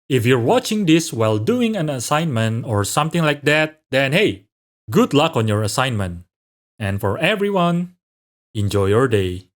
If you're watching this while doing an assignment or something like that, then hey, good luck on your assignment. And for everyone, enjoy your day.